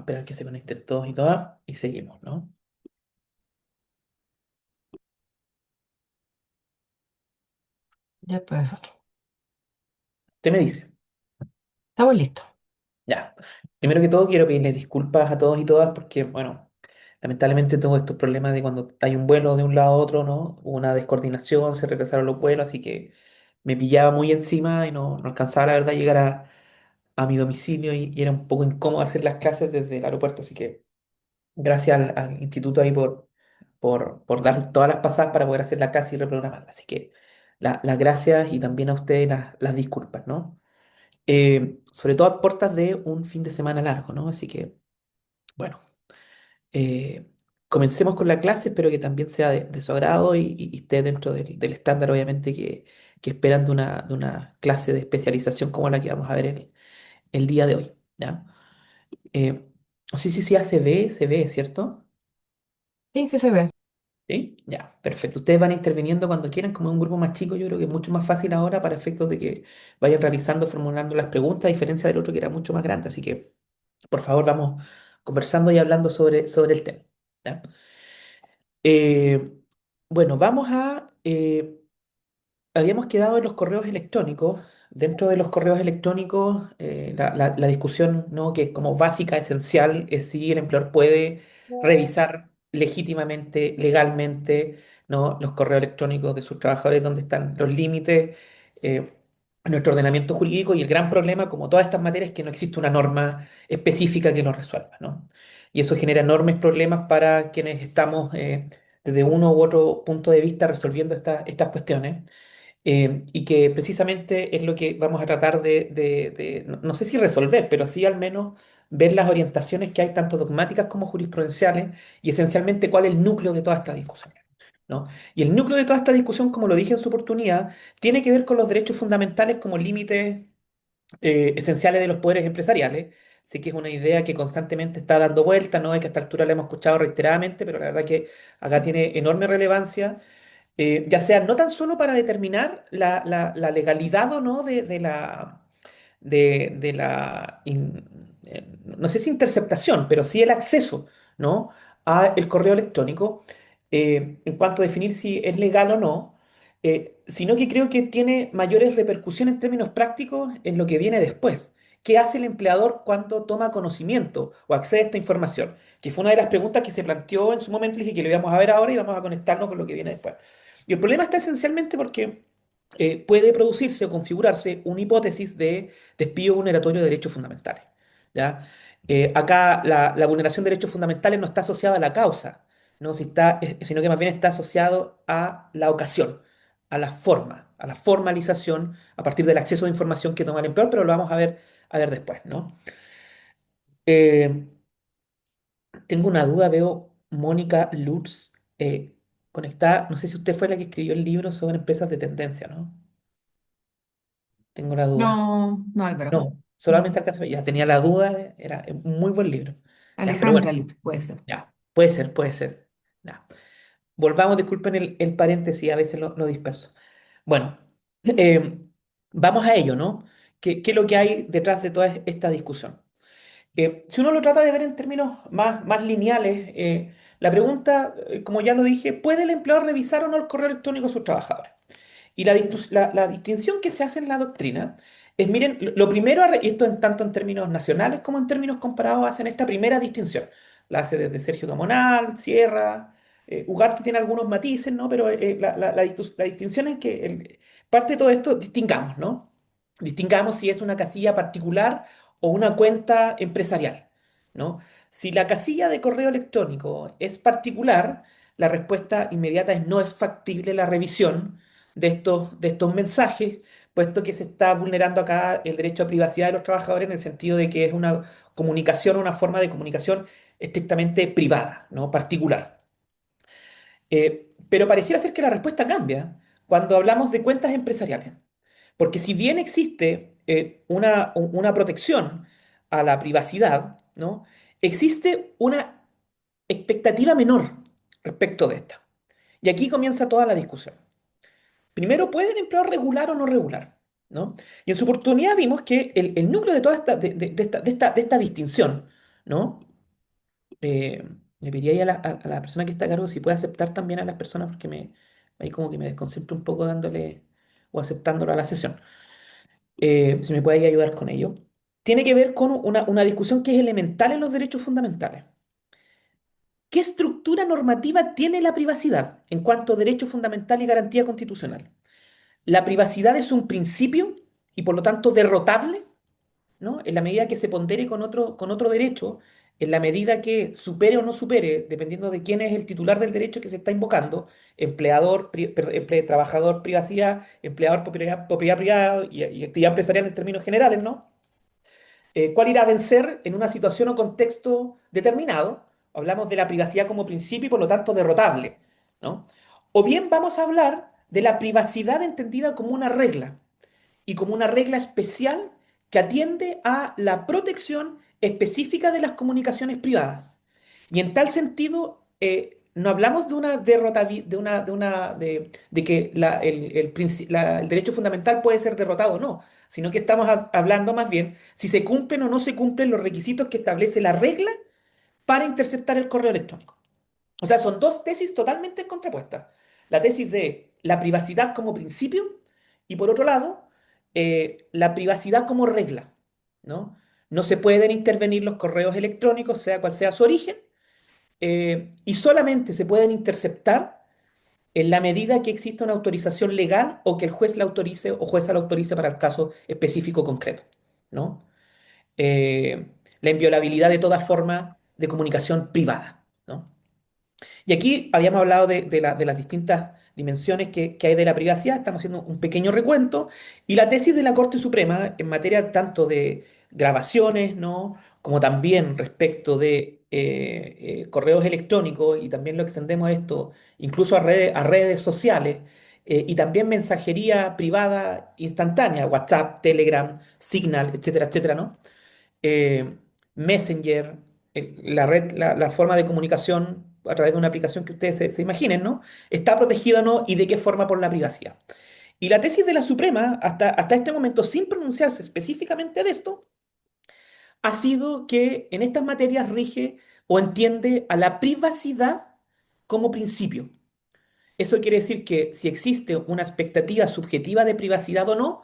esperar que se conecten todos y todas y seguimos, ¿no? Ya, profesor. Usted me dice, Estamos listos. ya. Primero que todo, quiero pedirles disculpas a todos y todas porque, bueno, lamentablemente tengo estos problemas de cuando hay un vuelo de un lado a otro, ¿no? Hubo una descoordinación, se retrasaron los vuelos, así que me pillaba muy encima y no alcanzaba, la verdad, a llegar a mi domicilio y era un poco incómodo hacer las clases desde el aeropuerto, así que gracias al instituto ahí por dar todas las pasadas para poder hacer la clase y reprogramarla. Así que las gracias y también a ustedes las disculpas, ¿no? Sobre todo a puertas de un fin de semana largo, ¿no? Así que, bueno, eh, comencemos con la clase, espero que también sea de su agrado y esté dentro del estándar, obviamente, que esperan de una clase de especialización como la que vamos a ver el día de hoy, ¿ya? Sí, sí, sí, se ve, ¿cierto? Sí, sí se ve. ¿Sí? Ya, perfecto. Ustedes van interviniendo cuando quieran, como es un grupo más chico, yo creo que es mucho más fácil ahora para efectos de que vayan realizando, formulando las preguntas, a diferencia del otro que era mucho más grande. Así que, por favor, vamos conversando y hablando sobre el tema. ¿Ya? Eh, bueno, habíamos quedado en los correos electrónicos. Dentro de los correos electrónicos, la discusión, ¿no?, que es como básica, esencial, es si el empleador puede revisar legítimamente, legalmente, ¿no?, los correos electrónicos de sus trabajadores, donde están los límites, en nuestro ordenamiento jurídico. Y el gran problema, como todas estas materias, es que no existe una norma específica que lo resuelva, ¿no? Y eso genera enormes problemas para quienes estamos desde uno u otro punto de vista resolviendo estas cuestiones, y que precisamente es lo que vamos a tratar no sé si resolver, pero sí al menos ver las orientaciones que hay, tanto dogmáticas como jurisprudenciales, y esencialmente cuál es el núcleo de toda esta discusión, ¿no? Y el núcleo de toda esta discusión, como lo dije en su oportunidad, tiene que ver con los derechos fundamentales como límites esenciales de los poderes empresariales. Sé que es una idea que constantemente está dando vuelta, ¿no? Y que a esta altura la hemos escuchado reiteradamente, pero la verdad que acá tiene enorme relevancia, ya sea no tan solo para determinar la legalidad o no no sé si interceptación, pero sí el acceso, ¿no?, a el correo electrónico, en cuanto a definir si es legal o no, sino que creo que tiene mayores repercusiones en términos prácticos en lo que viene después. ¿Qué hace el empleador cuando toma conocimiento o accede a esta información? Que fue una de las preguntas que se planteó en su momento y dije que lo íbamos a ver ahora y vamos a conectarnos con lo que viene después. Y el problema está esencialmente porque puede producirse o configurarse una hipótesis de despido vulneratorio de derechos fundamentales, ¿ya? Acá la vulneración de derechos fundamentales no está asociada a la causa, ¿no? Sino que más bien está asociado a la ocasión, a la forma, a la formalización a partir del acceso de información que toma el empleador, pero lo vamos a ver después, ¿no? Eh, Tengo una duda, veo Mónica Lutz conectada. No sé si usted fue la que escribió el libro sobre empresas de tendencia, ¿no? Tengo la duda. No, no, Álvaro. No, No. solamente alcanza. Ya tenía la duda, era un muy buen libro. Ya, pero bueno, Alejandra Lupe, puede ser. ya, puede ser, puede ser. Ya. Volvamos, disculpen el paréntesis, a veces lo disperso. Bueno, eh, vamos a ello, ¿no? ¿Qué es lo que hay detrás de toda esta discusión? Si uno lo trata de ver en términos más lineales, la pregunta, como ya lo dije, ¿puede el empleador revisar o no el correo electrónico de sus trabajadores? Y la distinción que se hace en la doctrina es, miren, lo primero, y esto en tanto en términos nacionales como en términos comparados, hacen esta primera distinción. La hace desde Sergio Camonal, Sierra, Ugarte tiene algunos matices, ¿no? Pero la distinción es que parte de todo esto, distingamos, ¿no? Distingamos si es una casilla particular o una cuenta empresarial, ¿no? Si la casilla de correo electrónico es particular, la respuesta inmediata es: no es factible la revisión de estos mensajes, puesto que se está vulnerando acá el derecho a privacidad de los trabajadores, en el sentido de que es una comunicación, una forma de comunicación estrictamente privada, ¿no?, particular. Pero pareciera ser que la respuesta cambia cuando hablamos de cuentas empresariales, porque si bien existe una protección a la privacidad, ¿no?, existe una expectativa menor respecto de esta. Y aquí comienza toda la discusión. Primero, ¿puede el empleador regular o no regular? ¿No? Y en su oportunidad vimos que el núcleo de toda esta, de esta distinción, ¿no?, eh, le pediría ahí a la persona que está a cargo si puede aceptar también a las personas porque ahí como que me desconcentro un poco dándole o aceptándolo a la sesión. Si me puede ahí ayudar con ello. Tiene que ver con una discusión que es elemental en los derechos fundamentales. ¿Qué estructura normativa tiene la privacidad en cuanto a derecho fundamental y garantía constitucional? ¿La privacidad es un principio y por lo tanto derrotable? ¿No? En la medida que se pondere con otro derecho, en la medida que supere o no supere, dependiendo de quién es el titular del derecho que se está invocando, trabajador, privacidad, empleador, propiedad privada y actividad empresarial en términos generales, ¿no? ¿Cuál irá a vencer en una situación o contexto determinado? Hablamos de la privacidad como principio y por lo tanto derrotable, ¿no? O bien vamos a hablar de la privacidad entendida como una regla y como una regla especial que atiende a la protección específica de las comunicaciones privadas. Y en tal sentido, no hablamos de una de que el derecho fundamental puede ser derrotado, no, sino que estamos hablando más bien si se cumplen o no se cumplen los requisitos que establece la regla para interceptar el correo electrónico. O sea, son dos tesis totalmente contrapuestas. La tesis de la privacidad como principio y por otro lado, la privacidad como regla, ¿no? No se pueden intervenir los correos electrónicos, sea cual sea su origen, y solamente se pueden interceptar en la medida que exista una autorización legal o que el juez la autorice o jueza la autorice para el caso específico concreto, ¿no? La inviolabilidad de toda forma de comunicación privada, ¿no? Y aquí habíamos hablado de las distintas dimensiones que hay de la privacidad, estamos haciendo un pequeño recuento, y la tesis de la Corte Suprema en materia tanto de grabaciones, ¿no? Como también respecto de correos electrónicos, y también lo extendemos esto incluso a redes sociales, y también mensajería privada instantánea, WhatsApp, Telegram, Signal, etcétera, etcétera, ¿no? eh, Messenger, la forma de comunicación a través de una aplicación que ustedes se imaginen, ¿no? ¿Está protegida o no y de qué forma por la privacidad? Y la tesis de la Suprema, hasta este momento, sin pronunciarse específicamente de esto, ha sido que en estas materias rige o entiende a la privacidad como principio. Eso quiere decir que si existe una expectativa subjetiva de privacidad o no,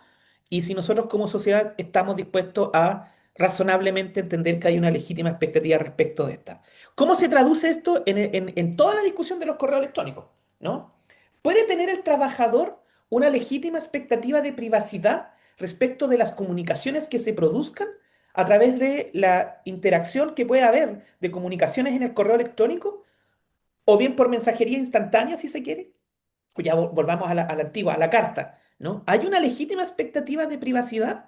y si nosotros como sociedad estamos dispuestos a razonablemente entender que hay una legítima expectativa respecto de esta. ¿Cómo se traduce esto en toda la discusión de los correos electrónicos? ¿No? ¿Puede tener el trabajador una legítima expectativa de privacidad respecto de las comunicaciones que se produzcan a través de la interacción que puede haber de comunicaciones en el correo electrónico? O bien por mensajería instantánea, si se quiere. Pues ya volvamos a la antigua, a la carta, ¿no? ¿Hay una legítima expectativa de privacidad?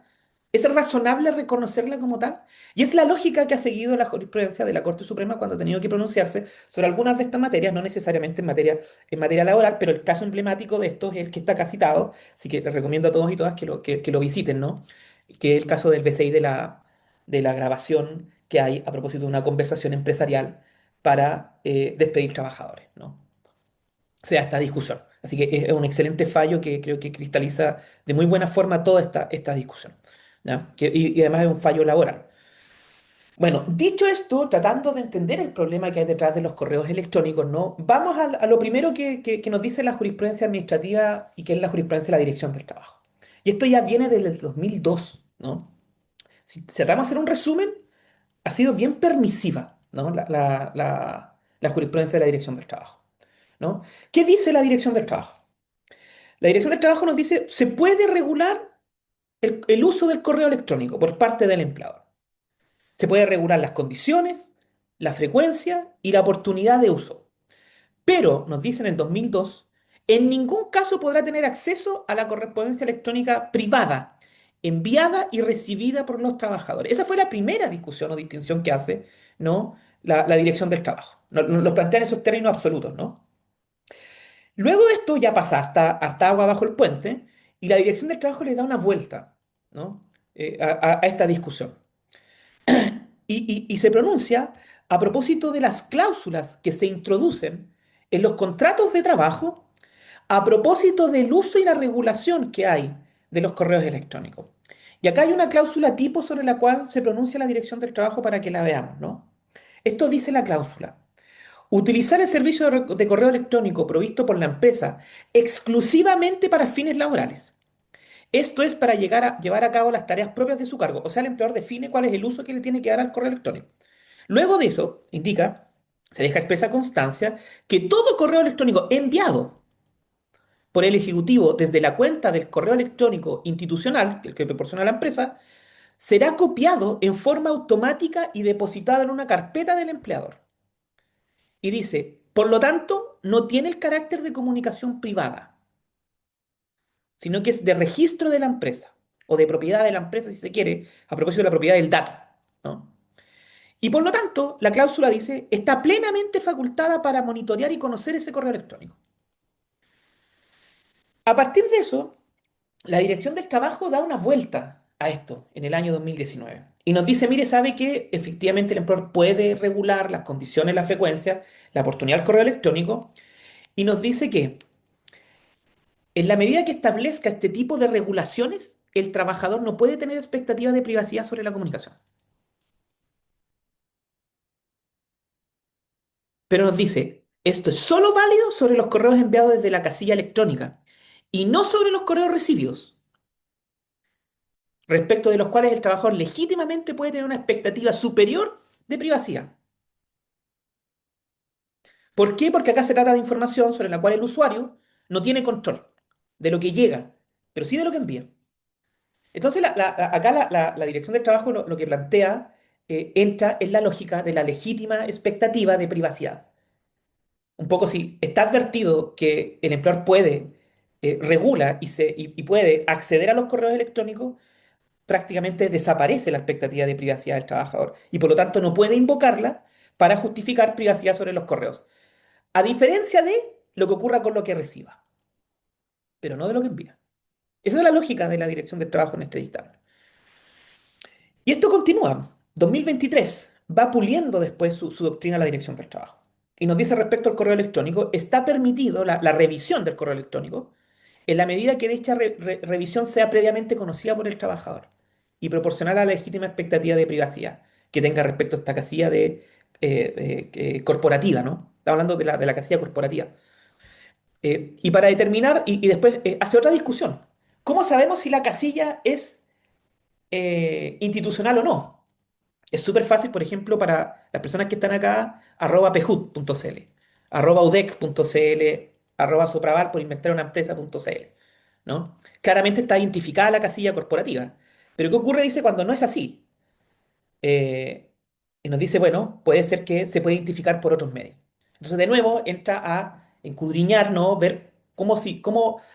¿Es razonable reconocerla como tal? Y es la lógica que ha seguido la jurisprudencia de la Corte Suprema cuando ha tenido que pronunciarse sobre algunas de estas materias, no necesariamente en materia laboral, pero el caso emblemático de esto es el que está acá citado, así que les recomiendo a todos y todas que lo visiten, ¿no? Que es el caso del BCI de la grabación que hay a propósito de una conversación empresarial para despedir trabajadores, ¿no? Sea esta discusión. Así que es un excelente fallo que creo que cristaliza de muy buena forma toda esta discusión. ¿Ya? Y además es un fallo laboral. Bueno, dicho esto, tratando de entender el problema que hay detrás de los correos electrónicos, ¿no? Vamos a lo primero que nos dice la jurisprudencia administrativa y que es la jurisprudencia de la Dirección del Trabajo. Y esto ya viene desde el 2002, ¿no? Si tratamos de hacer un resumen, ha sido bien permisiva, ¿no? La jurisprudencia de la Dirección del Trabajo, ¿no? ¿Qué dice la Dirección del Trabajo? La Dirección del Trabajo nos dice, se puede regular el uso del correo electrónico por parte del empleador. Se puede regular las condiciones, la frecuencia y la oportunidad de uso. Pero, nos dice en el 2002, en ningún caso podrá tener acceso a la correspondencia electrónica privada, enviada y recibida por los trabajadores. Esa fue la primera discusión o distinción que hace, ¿no? La Dirección del Trabajo. Lo plantea en esos términos absolutos, ¿no? Luego de esto ya pasa harta agua bajo el puente y la Dirección del Trabajo le da una vuelta, ¿no? A esta discusión. Y se pronuncia a propósito de las cláusulas que se introducen en los contratos de trabajo a propósito del uso y la regulación que hay de los correos electrónicos. Y acá hay una cláusula tipo sobre la cual se pronuncia la Dirección del Trabajo para que la veamos, ¿no? Esto dice la cláusula. Utilizar el servicio de correo electrónico provisto por la empresa exclusivamente para fines laborales. Esto es para llevar a cabo las tareas propias de su cargo. O sea, el empleador define cuál es el uso que le tiene que dar al correo electrónico. Luego de eso, indica, se deja expresa constancia que todo correo electrónico enviado por el ejecutivo desde la cuenta del correo electrónico institucional, el que proporciona la empresa, será copiado en forma automática y depositado en una carpeta del empleador. Y dice, por lo tanto, no tiene el carácter de comunicación privada, sino que es de registro de la empresa o de propiedad de la empresa, si se quiere, a propósito de la propiedad del dato, ¿no? Y por lo tanto, la cláusula dice, está plenamente facultada para monitorear y conocer ese correo electrónico. A partir de eso, la Dirección del Trabajo da una vuelta a esto en el año 2019 y nos dice, mire, sabe que efectivamente el empleador puede regular las condiciones, la frecuencia, la oportunidad del correo electrónico y nos dice que en la medida que establezca este tipo de regulaciones, el trabajador no puede tener expectativas de privacidad sobre la comunicación. Pero nos dice, esto es solo válido sobre los correos enviados desde la casilla electrónica y no sobre los correos recibidos, respecto de los cuales el trabajador legítimamente puede tener una expectativa superior de privacidad. ¿Por qué? Porque acá se trata de información sobre la cual el usuario no tiene control de lo que llega, pero sí de lo que envía. Entonces, acá la Dirección del Trabajo lo que plantea entra en la lógica de la legítima expectativa de privacidad. Un poco si está advertido que el empleador puede, regula y puede acceder a los correos electrónicos, prácticamente desaparece la expectativa de privacidad del trabajador y por lo tanto no puede invocarla para justificar privacidad sobre los correos. A diferencia de lo que ocurra con lo que reciba, pero no de lo que envía. Esa es la lógica de la Dirección del Trabajo en este dictamen. Y esto continúa. 2023 va puliendo después su doctrina a la Dirección del Trabajo. Y nos dice respecto al correo electrónico, está permitido la revisión del correo electrónico en la medida que dicha revisión sea previamente conocida por el trabajador y proporcionar a la legítima expectativa de privacidad que tenga respecto a esta casilla corporativa, ¿no? Está hablando de la casilla corporativa. Y para determinar, y después hace otra discusión. ¿Cómo sabemos si la casilla es institucional o no? Es súper fácil, por ejemplo, para las personas que están acá, @pehud.cl, @udec.cl, @sopraval por inventar una empresa.cl, ¿no? Claramente está identificada la casilla corporativa. Pero ¿qué ocurre? Dice cuando no es así. Eh, y nos dice, bueno, puede ser que se puede identificar por otros medios. Entonces, de nuevo, entra a escudriñar, ¿no? Ver cómo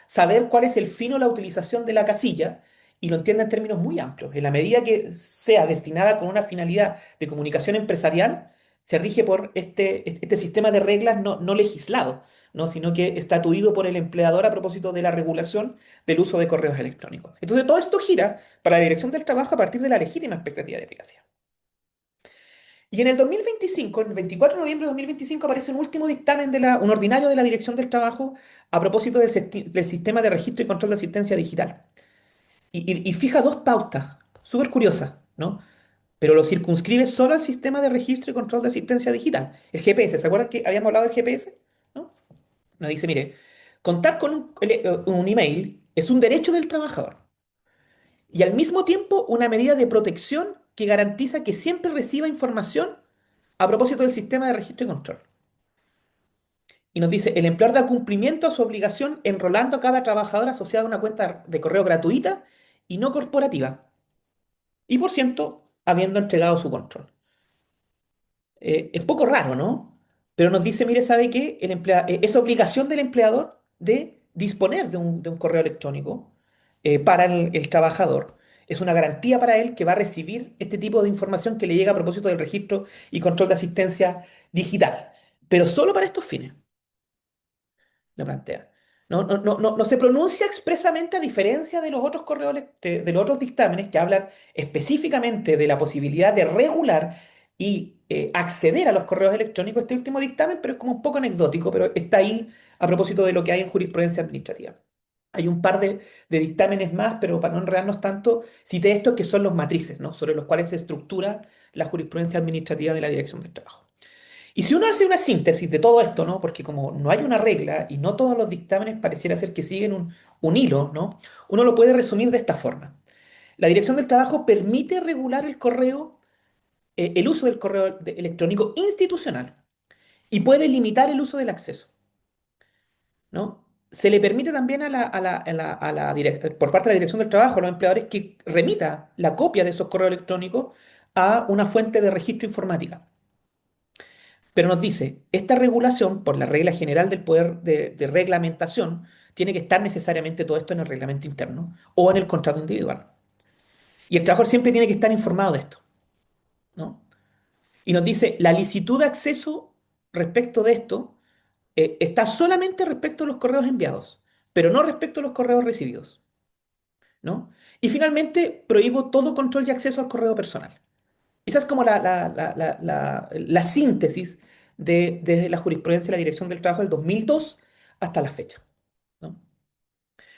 saber cuál es el fin o la utilización de la casilla y lo entiende en términos muy amplios. En la medida que sea destinada con una finalidad de comunicación empresarial, se rige por este sistema de reglas no legislado, ¿no? Sino que estatuido por el empleador a propósito de la regulación del uso de correos electrónicos. Entonces, todo esto gira para la Dirección del Trabajo a partir de la legítima expectativa de privacidad. Y en el 2025, el 24 de noviembre de 2025, aparece un último dictamen un ordinario de la Dirección del Trabajo a propósito del sistema de registro y control de asistencia digital. Y fija dos pautas, súper curiosas, ¿no? Pero lo circunscribe solo al sistema de registro y control de asistencia digital, el GPS. ¿Se acuerdan que habíamos hablado del GPS? ¿No? Nos dice, mire, contar con un email es un derecho del trabajador y al mismo tiempo una medida de protección que garantiza que siempre reciba información a propósito del sistema de registro y control. Y nos dice, el empleador da cumplimiento a su obligación enrolando a cada trabajador asociado a una cuenta de correo gratuita y no corporativa. Y por ciento, habiendo entregado su control. Es poco raro, ¿no? Pero nos dice, mire, ¿sabe qué? Es obligación del empleador de disponer de un correo electrónico para el trabajador. Es una garantía para él que va a recibir este tipo de información que le llega a propósito del registro y control de asistencia digital, pero solo para estos fines, lo plantea. No se pronuncia expresamente a diferencia de los otros de los otros dictámenes que hablan específicamente de la posibilidad de regular y acceder a los correos electrónicos, este último dictamen, pero es como un poco anecdótico, pero está ahí a propósito de lo que hay en jurisprudencia administrativa. Hay un par de dictámenes más, pero para no enredarnos tanto, cité estos que son los matrices, ¿no? Sobre los cuales se estructura la jurisprudencia administrativa de la Dirección del Trabajo. Y si uno hace una síntesis de todo esto, ¿no? Porque como no hay una regla y no todos los dictámenes pareciera ser que siguen un hilo, ¿no? Uno lo puede resumir de esta forma. La Dirección del Trabajo permite regular el correo, el uso del correo electrónico institucional y puede limitar el uso del acceso, ¿no? Se le permite también por parte de la Dirección del Trabajo a los empleadores que remita la copia de esos correos electrónicos a una fuente de registro informática. Pero nos dice, esta regulación, por la regla general del poder de reglamentación, tiene que estar necesariamente todo esto en el reglamento interno o en el contrato individual. Y el trabajador siempre tiene que estar informado de esto, ¿no? Y nos dice, la licitud de acceso respecto de esto está solamente respecto a los correos enviados, pero no respecto a los correos recibidos, ¿no? Y finalmente, prohíbo todo control y acceso al correo personal. Esa es como la síntesis desde la jurisprudencia de la Dirección del Trabajo del 2002 hasta la fecha, ¿no?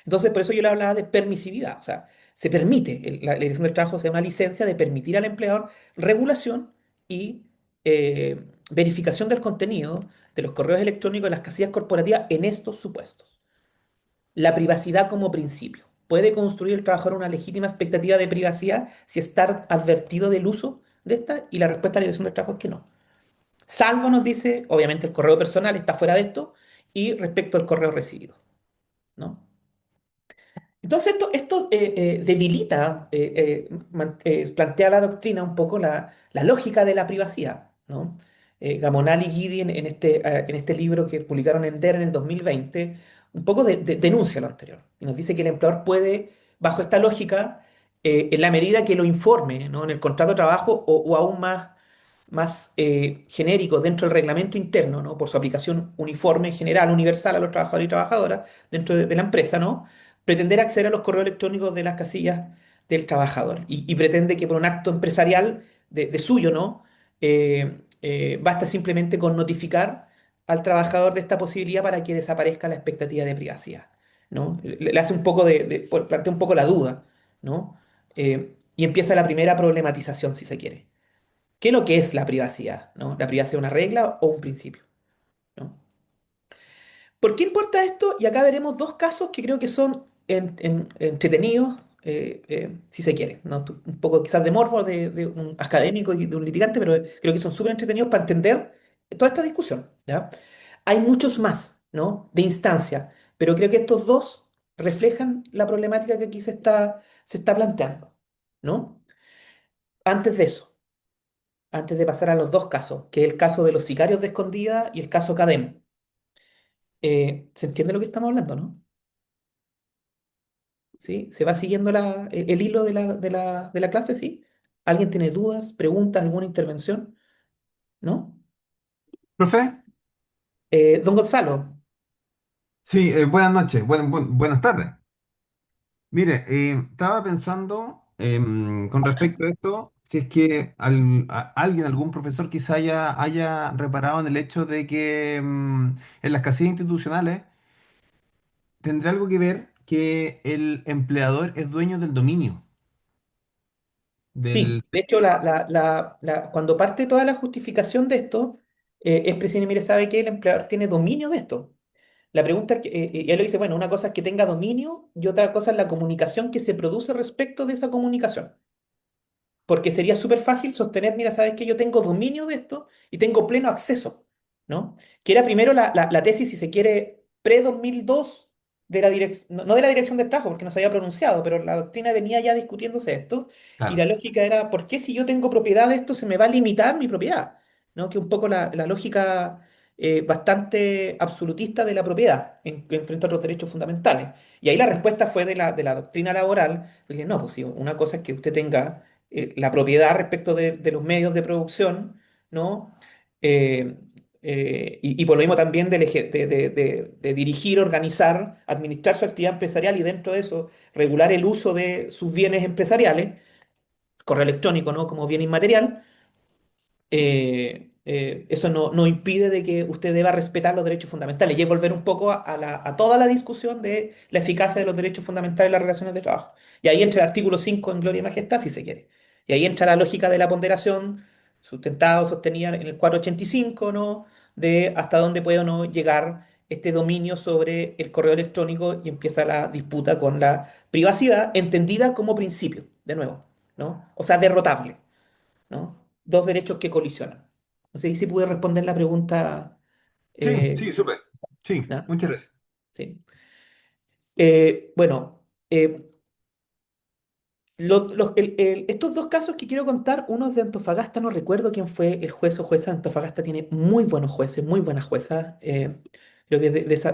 Entonces, por eso yo le hablaba de permisividad. O sea, se permite, la Dirección del Trabajo se da una licencia de permitir al empleador regulación y verificación del contenido de los correos electrónicos de las casillas corporativas en estos supuestos. La privacidad como principio. ¿Puede construir el trabajador una legítima expectativa de privacidad si está advertido del uso de esta? Y la respuesta de la Dirección del Trabajo es que no. Salvo nos dice, obviamente el correo personal está fuera de esto, y respecto al correo recibido, ¿no? Entonces esto debilita, plantea la doctrina un poco la lógica de la privacidad, ¿no? Gamonal y Guidi en este libro que publicaron en DER en el 2020, un poco denuncia lo anterior y nos dice que el empleador puede, bajo esta lógica, en la medida que lo informe, ¿no? En el contrato de trabajo o aún más genérico dentro del reglamento interno, ¿no? Por su aplicación uniforme, general, universal a los trabajadores y trabajadoras dentro de la empresa, ¿no? Pretender acceder a los correos electrónicos de las casillas del trabajador y pretende que por un acto empresarial de suyo, ¿no? Basta simplemente con notificar al trabajador de esta posibilidad para que desaparezca la expectativa de privacidad, ¿no? Le hace un poco plantea un poco la duda, ¿no? Y empieza la primera problematización, si se quiere. ¿Qué es lo que es la privacidad? ¿No? ¿La privacidad es una regla o un principio? ¿No? ¿Por qué importa esto? Y acá veremos dos casos que creo que son entretenidos, si se quiere, ¿no? Un poco quizás de morbo de un académico y de un litigante, pero creo que son súper entretenidos para entender toda esta discusión, ¿ya? Hay muchos más, ¿no? De instancia, pero creo que estos dos reflejan la problemática que aquí se está planteando, ¿no? Antes de eso, antes de pasar a los dos casos, que es el caso de los sicarios de escondida y el caso Cadem. ¿Se entiende lo que estamos hablando, no? ¿Sí? ¿Se va siguiendo el hilo de la clase, sí? ¿Alguien tiene dudas, preguntas, alguna intervención? ¿No? Profe, Don Gonzalo, sí, buenas noches, buenas tardes. Mire, estaba pensando con respecto a esto, si es que alguien, algún profesor quizá haya reparado en el hecho de que en las casillas institucionales tendrá algo que ver que el empleador es dueño del dominio, del... sí. De hecho, cuando parte toda la justificación de esto, es preciso, mire, ¿sabe que el empleador tiene dominio de esto? La pregunta es que, y él lo dice, bueno, una cosa es que tenga dominio y otra cosa es la comunicación que se produce respecto de esa comunicación. Porque sería súper fácil sostener, mira, sabes que yo tengo dominio de esto y tengo pleno acceso, ¿no? Que era primero la tesis, si se quiere, pre-2002 de la dirección, no de la dirección del trabajo, porque no se había pronunciado, pero la doctrina venía ya discutiéndose esto, y la Claro, lógica era, ¿por qué si yo tengo propiedad de esto se me va a limitar mi propiedad? ¿No? Que un poco la lógica bastante absolutista de la propiedad frente a otros derechos fundamentales. Y ahí la respuesta fue de la doctrina laboral, de que no, pues sí, una cosa es que usted tenga la propiedad respecto de los medios de producción, ¿no? Eh, y por lo mismo también de dirigir, organizar, administrar su actividad empresarial y dentro de eso regular el uso de sus bienes empresariales, correo electrónico, ¿no? Como bien inmaterial. Eso no impide de que usted deba respetar los derechos fundamentales y es volver un poco a toda la discusión de la eficacia de los derechos fundamentales en las relaciones de trabajo. Y ahí entra el artículo 5 en Gloria y Majestad, si se quiere. Y ahí entra la lógica de la ponderación sustentada o sostenida en el 485, ¿no? De hasta dónde puede o no llegar este dominio sobre el correo electrónico y empieza la disputa con la privacidad, entendida como principio, de nuevo, ¿no? O sea, derrotable, ¿no? Dos derechos que colisionan. No sé si pude responder la pregunta. Sí, eh, sí, súper. Sí, ¿Ya? muchas gracias. Sí. Bueno, estos dos casos que quiero contar, uno es de Antofagasta, no recuerdo quién fue el juez o jueza. Antofagasta tiene muy buenos jueces, muy buenas juezas. Creo que de esas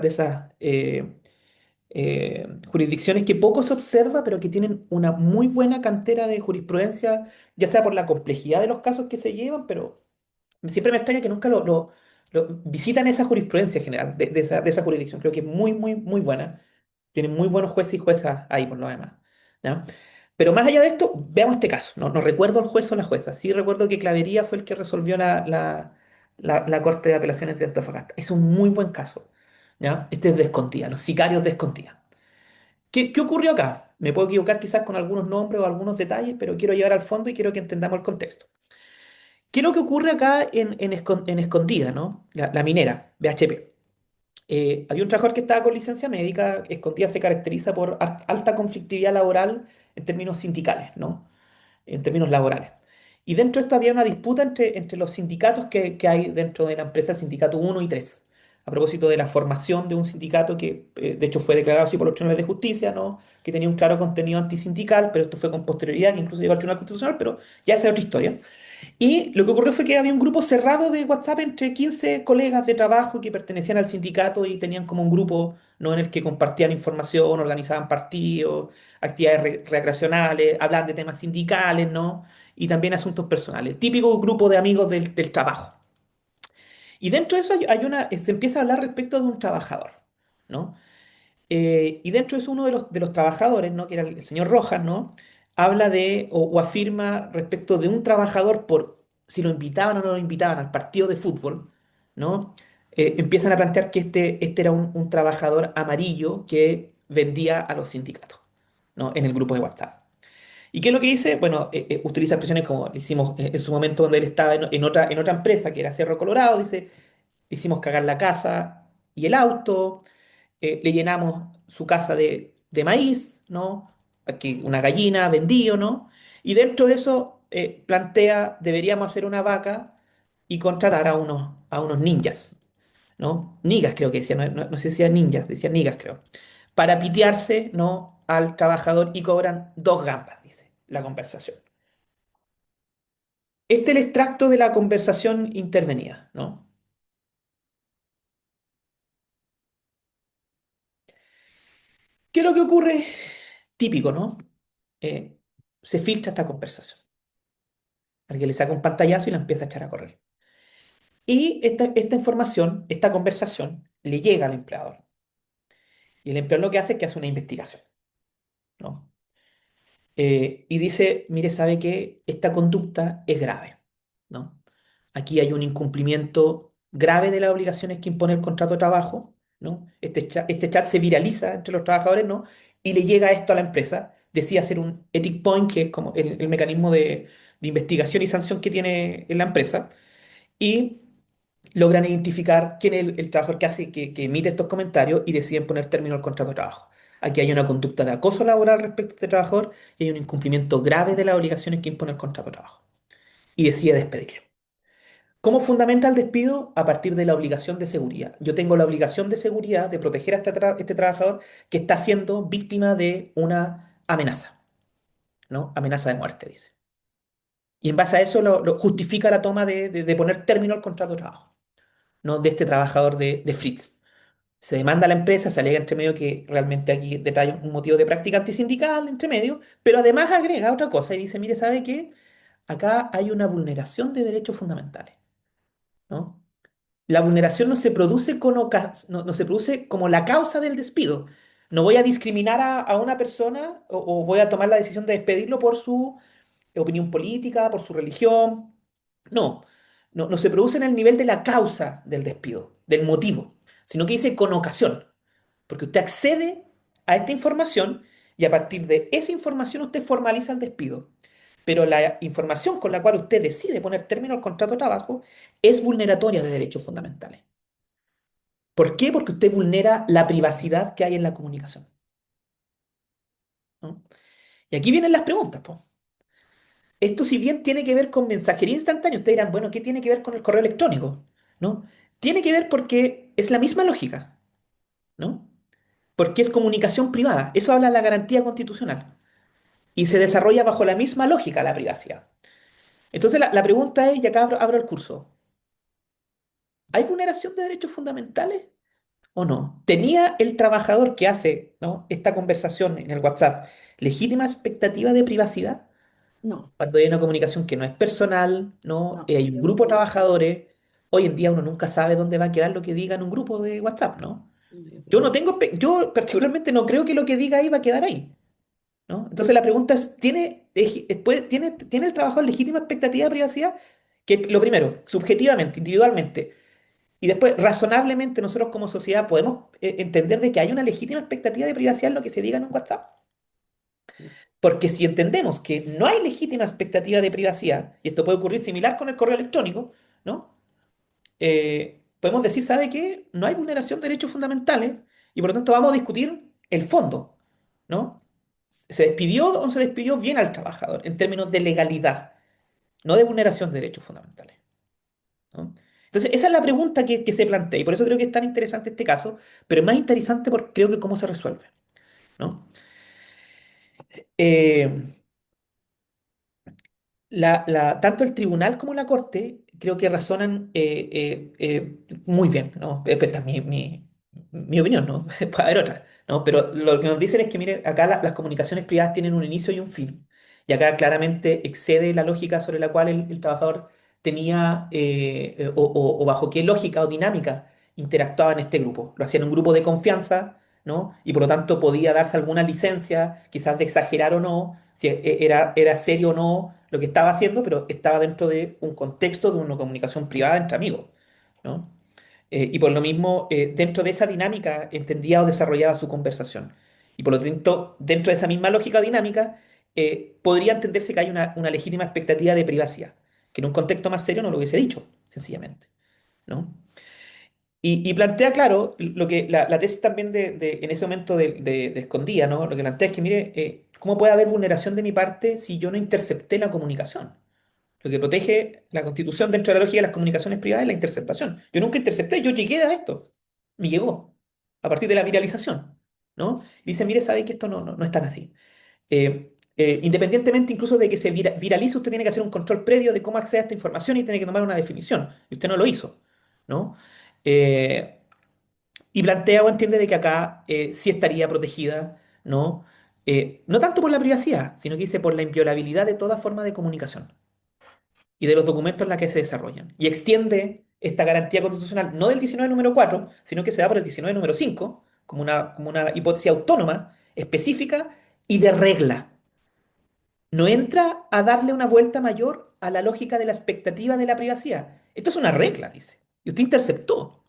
jurisdicciones que poco se observa, pero que tienen una muy buena cantera de jurisprudencia, ya sea por la complejidad de los casos que se llevan, pero siempre me extraña que nunca lo visitan esa jurisprudencia general de esa jurisdicción. Creo que es muy, muy, muy buena. Tienen muy buenos jueces y juezas ahí, por lo demás. ¿Ya? Pero más allá de esto, veamos este caso. No recuerdo el juez o la jueza. Sí recuerdo que Clavería fue el que resolvió la Corte de Apelaciones de Antofagasta. Es un muy buen caso. ¿Ya? Este es de Escontía, los sicarios de Escontía. ¿Qué ocurrió acá? Me puedo equivocar quizás con algunos nombres o algunos detalles, pero quiero llevar al fondo y quiero que entendamos el contexto. ¿Qué es lo que ocurre acá en Escondida, ¿no? La minera, BHP. Había un trabajador que estaba con licencia médica. Escondida se caracteriza por alta conflictividad laboral en términos sindicales, ¿no? En términos laborales. Y dentro de esto había una disputa entre los sindicatos que hay dentro de la empresa, el sindicato uno y 3 a propósito de la formación de un sindicato que, de hecho, fue declarado así por los tribunales de justicia, ¿no? Que tenía un claro contenido antisindical, pero esto fue con posterioridad, que incluso llegó al Tribunal Constitucional, pero ya esa es otra historia. Y lo que ocurrió fue que había un grupo cerrado de WhatsApp entre 15 colegas de trabajo que pertenecían al sindicato y tenían como un grupo, ¿no? En el que compartían información, organizaban partidos, actividades recreacionales, hablaban de temas sindicales, ¿no? Y también asuntos personales. Típico grupo de amigos del trabajo. Y dentro de eso se empieza a hablar respecto de un trabajador, ¿no? Y dentro de eso uno de los trabajadores, ¿no? Que era el señor Rojas, ¿no? Habla o afirma respecto de un trabajador por si lo invitaban o no lo invitaban al partido de fútbol, ¿no? Empiezan a plantear que este era un trabajador amarillo que vendía a los sindicatos, ¿no? En el grupo de WhatsApp. ¿Y qué es lo que dice? Bueno, utiliza expresiones como le hicimos en su momento cuando él estaba en otra empresa que era Cerro Colorado, dice, le hicimos cagar la casa y el auto, le llenamos su casa de maíz, ¿no? Aquí una gallina vendido, ¿no? Y dentro de eso plantea, deberíamos hacer una vaca y contratar a unos ninjas, ¿no? Nigas creo que decía, no sé si decía ninjas, decía nigas creo, para pitearse, ¿no? Al trabajador y cobran 2 gambas, dice la conversación. Este es el extracto de la conversación intervenida, ¿no? ¿Qué es lo que ocurre? Típico, ¿no? Eh, Se filtra esta conversación. Alguien le saca un pantallazo y la empieza a echar a correr. Y esta información, esta conversación, le llega al empleador. Y el empleador lo que hace es que hace una investigación, ¿no? Y dice, mire, ¿sabe qué? Esta conducta es grave, ¿no? Aquí hay un incumplimiento grave de las obligaciones que impone el contrato de trabajo, ¿no? Este chat se viraliza entre los trabajadores, ¿no? Y le llega esto a la empresa. Decide hacer un ethic point, que es como el mecanismo de investigación y sanción que tiene en la empresa. Y logran identificar quién es el trabajador que hace, que emite estos comentarios y deciden poner término al contrato de trabajo. Aquí hay una conducta de acoso laboral respecto a este trabajador y hay un incumplimiento grave de las obligaciones que impone el contrato de trabajo. Y decide despedirlo. ¿Cómo fundamenta el despido? A partir de la obligación de seguridad. Yo tengo la obligación de seguridad de proteger a este trabajador que está siendo víctima de una amenaza, ¿no? Amenaza de muerte, dice. Y en base a eso justifica la toma de poner término al contrato de trabajo, ¿no? De este trabajador de Fritz. Se demanda a la empresa, se alega entre medio que realmente aquí detalla un motivo de práctica antisindical entre medio, pero además agrega otra cosa y dice, mire, ¿sabe qué? Acá hay una vulneración de derechos fundamentales, ¿no? La vulneración no se produce, no se produce como la causa del despido. No voy a discriminar a una persona o voy a tomar la decisión de despedirlo por su opinión política, por su religión. No. no se produce en el nivel de la causa del despido, del motivo, sino que dice con ocasión, porque usted accede a esta información y a partir de esa información usted formaliza el despido. Pero la información con la cual usted decide poner término al contrato de trabajo es vulneratoria de derechos fundamentales. ¿Por qué? Porque usted vulnera la privacidad que hay en la comunicación, ¿no? Y aquí vienen las preguntas, po. Esto, si bien tiene que ver con mensajería instantánea, ustedes dirán, bueno, ¿qué tiene que ver con el correo electrónico? ¿No? Tiene que ver porque es la misma lógica, ¿no? Porque es comunicación privada. Eso habla de la garantía constitucional. Y se desarrolla bajo la misma lógica la privacidad. Entonces, la pregunta es, y acá abro el curso, ¿hay vulneración de derechos fundamentales o no? ¿Tenía el trabajador que hace, ¿no?, esta conversación en el WhatsApp legítima expectativa de privacidad? No, Cuando hay una comunicación que no es personal, ¿no? no, Hay un grupo de trabajadores. Hoy en día uno nunca sabe dónde va a quedar lo que diga en un grupo de WhatsApp, ¿no? yo Yo no creo. tengo, yo particularmente no creo que lo que diga ahí va a quedar ahí, ¿no? Entonces la pregunta es, ¿tiene el trabajador legítima expectativa de privacidad? Que lo primero, subjetivamente, individualmente, y después razonablemente nosotros como sociedad podemos entender de que hay una legítima expectativa de privacidad en lo que se diga en un WhatsApp. Porque si entendemos que no hay legítima expectativa de privacidad, y esto puede ocurrir similar con el correo electrónico, ¿no? Podemos decir, ¿sabe qué? No hay vulneración de derechos fundamentales y por lo tanto vamos a discutir el fondo, ¿no? ¿Se despidió o no se despidió bien al trabajador en términos de legalidad, no de vulneración de derechos fundamentales, ¿no? Entonces, esa es la pregunta que se plantea y por eso creo que es tan interesante este caso, pero es más interesante porque creo que cómo se resuelve, ¿no? Eh, tanto el tribunal como la corte creo que razonan muy bien, ¿no? Esta es mi opinión, ¿no? Puede haber otra, ¿no? Pero lo que nos dicen es que, miren, acá las comunicaciones privadas tienen un inicio y un fin. Y acá claramente excede la lógica sobre la cual el trabajador tenía, o bajo qué lógica o dinámica interactuaba en este grupo. Lo hacía en un grupo de confianza, ¿no? Y por lo tanto podía darse alguna licencia, quizás de exagerar o no, si era serio o no lo que estaba haciendo, pero estaba dentro de un contexto de una comunicación privada entre amigos, ¿no? Y por lo mismo, dentro de esa dinámica entendía o desarrollaba su conversación. Y por lo tanto, dentro de esa misma lógica dinámica, podría entenderse que hay una legítima expectativa de privacidad, que en un contexto más serio no lo hubiese dicho, sencillamente, ¿no? Y plantea, claro, lo que la tesis también en ese momento de escondía, ¿no? Lo que plantea es que, mire, ¿cómo puede haber vulneración de mi parte si yo no intercepté la comunicación? Lo que protege la Constitución dentro de la lógica de las comunicaciones privadas es la interceptación. Yo nunca intercepté, yo llegué a esto. Me llegó a partir de la viralización, ¿no? Y dice, mire, sabe que esto no es tan así. Independientemente incluso de que se viralice, usted tiene que hacer un control previo de cómo accede a esta información y tiene que tomar una definición. Y usted no lo hizo, ¿no? Eh, y plantea o entiende de que acá sí estaría protegida, ¿no? No tanto por la privacidad, sino que dice por la inviolabilidad de toda forma de comunicación y de los documentos en la que se desarrollan. Y extiende esta garantía constitucional no del 19 número 4 sino que se da por el 19 número 5 como una hipótesis autónoma, específica y de regla. No entra a darle una vuelta mayor a la lógica de la expectativa de la privacidad. Esto es una regla, dice. Y usted interceptó.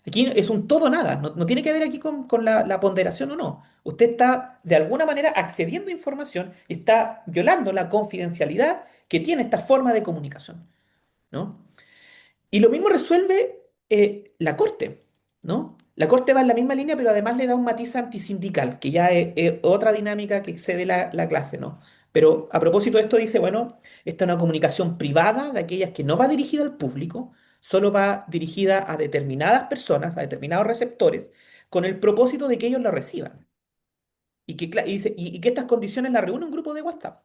Aquí es un todo o nada. No tiene que ver aquí con la ponderación o no. Usted está de alguna manera accediendo a información y está violando la confidencialidad que tiene esta forma de comunicación, ¿no? Y lo mismo resuelve la Corte, ¿no? La Corte va en la misma línea, pero además le da un matiz antisindical, que ya es otra dinámica que excede la clase, ¿no? Pero a propósito de esto dice, bueno, esta es una comunicación privada de aquellas que no va dirigida al público, solo va dirigida a determinadas personas, a determinados receptores, con el propósito de que ellos lo reciban. Y que estas condiciones las reúne un grupo de WhatsApp.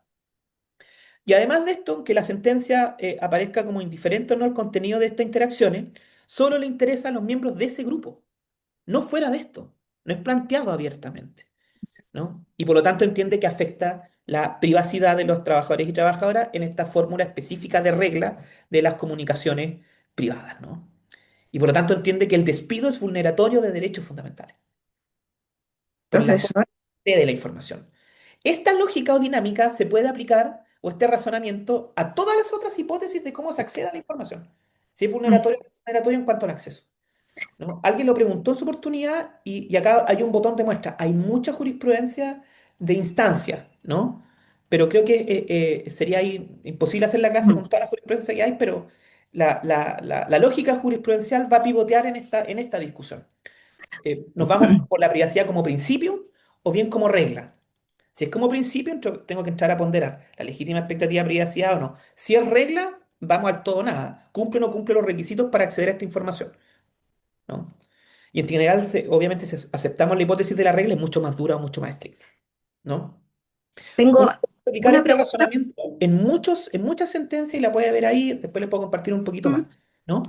Y además de esto, que la sentencia aparezca como indiferente o no al contenido de estas interacciones, solo le interesa a los miembros de ese grupo, no fuera de esto. No es planteado abiertamente, ¿no? Y por lo tanto entiende que afecta la privacidad de los trabajadores y trabajadoras en esta fórmula específica de regla de las comunicaciones privadas, ¿no? Y por lo tanto entiende que el despido es vulneratorio de derechos fundamentales por la forma Profesor, de la información. Esta lógica o dinámica se puede aplicar, o este razonamiento, a todas las otras hipótesis de cómo se accede a la información. Si es Mm. vulneratorio, es vulneratorio en cuanto al acceso. ¿No? Alguien lo preguntó en su oportunidad y acá hay un botón de muestra. Hay mucha jurisprudencia de instancia, ¿no? Pero creo que sería imposible hacer la clase Mm. con toda la jurisprudencia que hay, pero la lógica jurisprudencial va a pivotear en esta discusión. ¿Nos vamos por la privacidad como principio o bien como regla? Si es como principio, tengo que entrar a ponderar la legítima expectativa de privacidad o no. Si es regla, vamos al todo o nada. ¿Cumple o no cumple los requisitos para acceder a esta información? ¿No? Y en general, obviamente, si aceptamos la hipótesis de la regla, es mucho más dura o mucho más estricta, ¿no? Tengo Uno puede aplicar una este pregunta. razonamiento en muchas sentencias y la puede ver ahí, después le puedo compartir un poquito más, Mm. ¿no?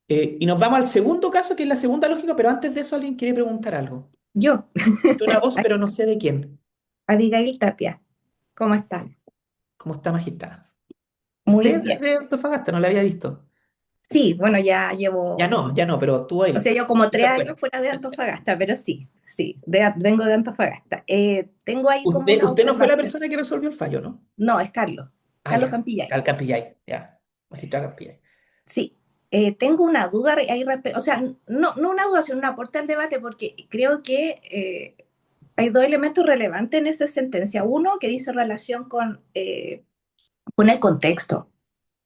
Y nos vamos al segundo caso, que es la segunda lógica, pero antes de eso alguien quiere preguntar algo. Yo, Escuché una voz, pero no sé de quién. Abigail Tapia, ¿cómo estás? ¿Cómo está magistrada? Muy Usted bien. es de Antofagasta, no la había visto. Sí, bueno, ya llevo, Ya no, pero tú o sea, ahí. yo como No se 3 años acuerda. fuera de Antofagasta, pero sí, sí, vengo de Antofagasta. Tengo ahí como una Usted no fue la observación. persona que resolvió el fallo, ¿no? No, es Carlos, Ah, Carlos ya. Campillay. Al Campillay, ya. Magistrada Campillay. Sí, tengo una duda ahí respecto, o sea, no una duda, sino un aporte al debate, porque creo que hay dos elementos relevantes en esa sentencia. Uno que dice relación con el contexto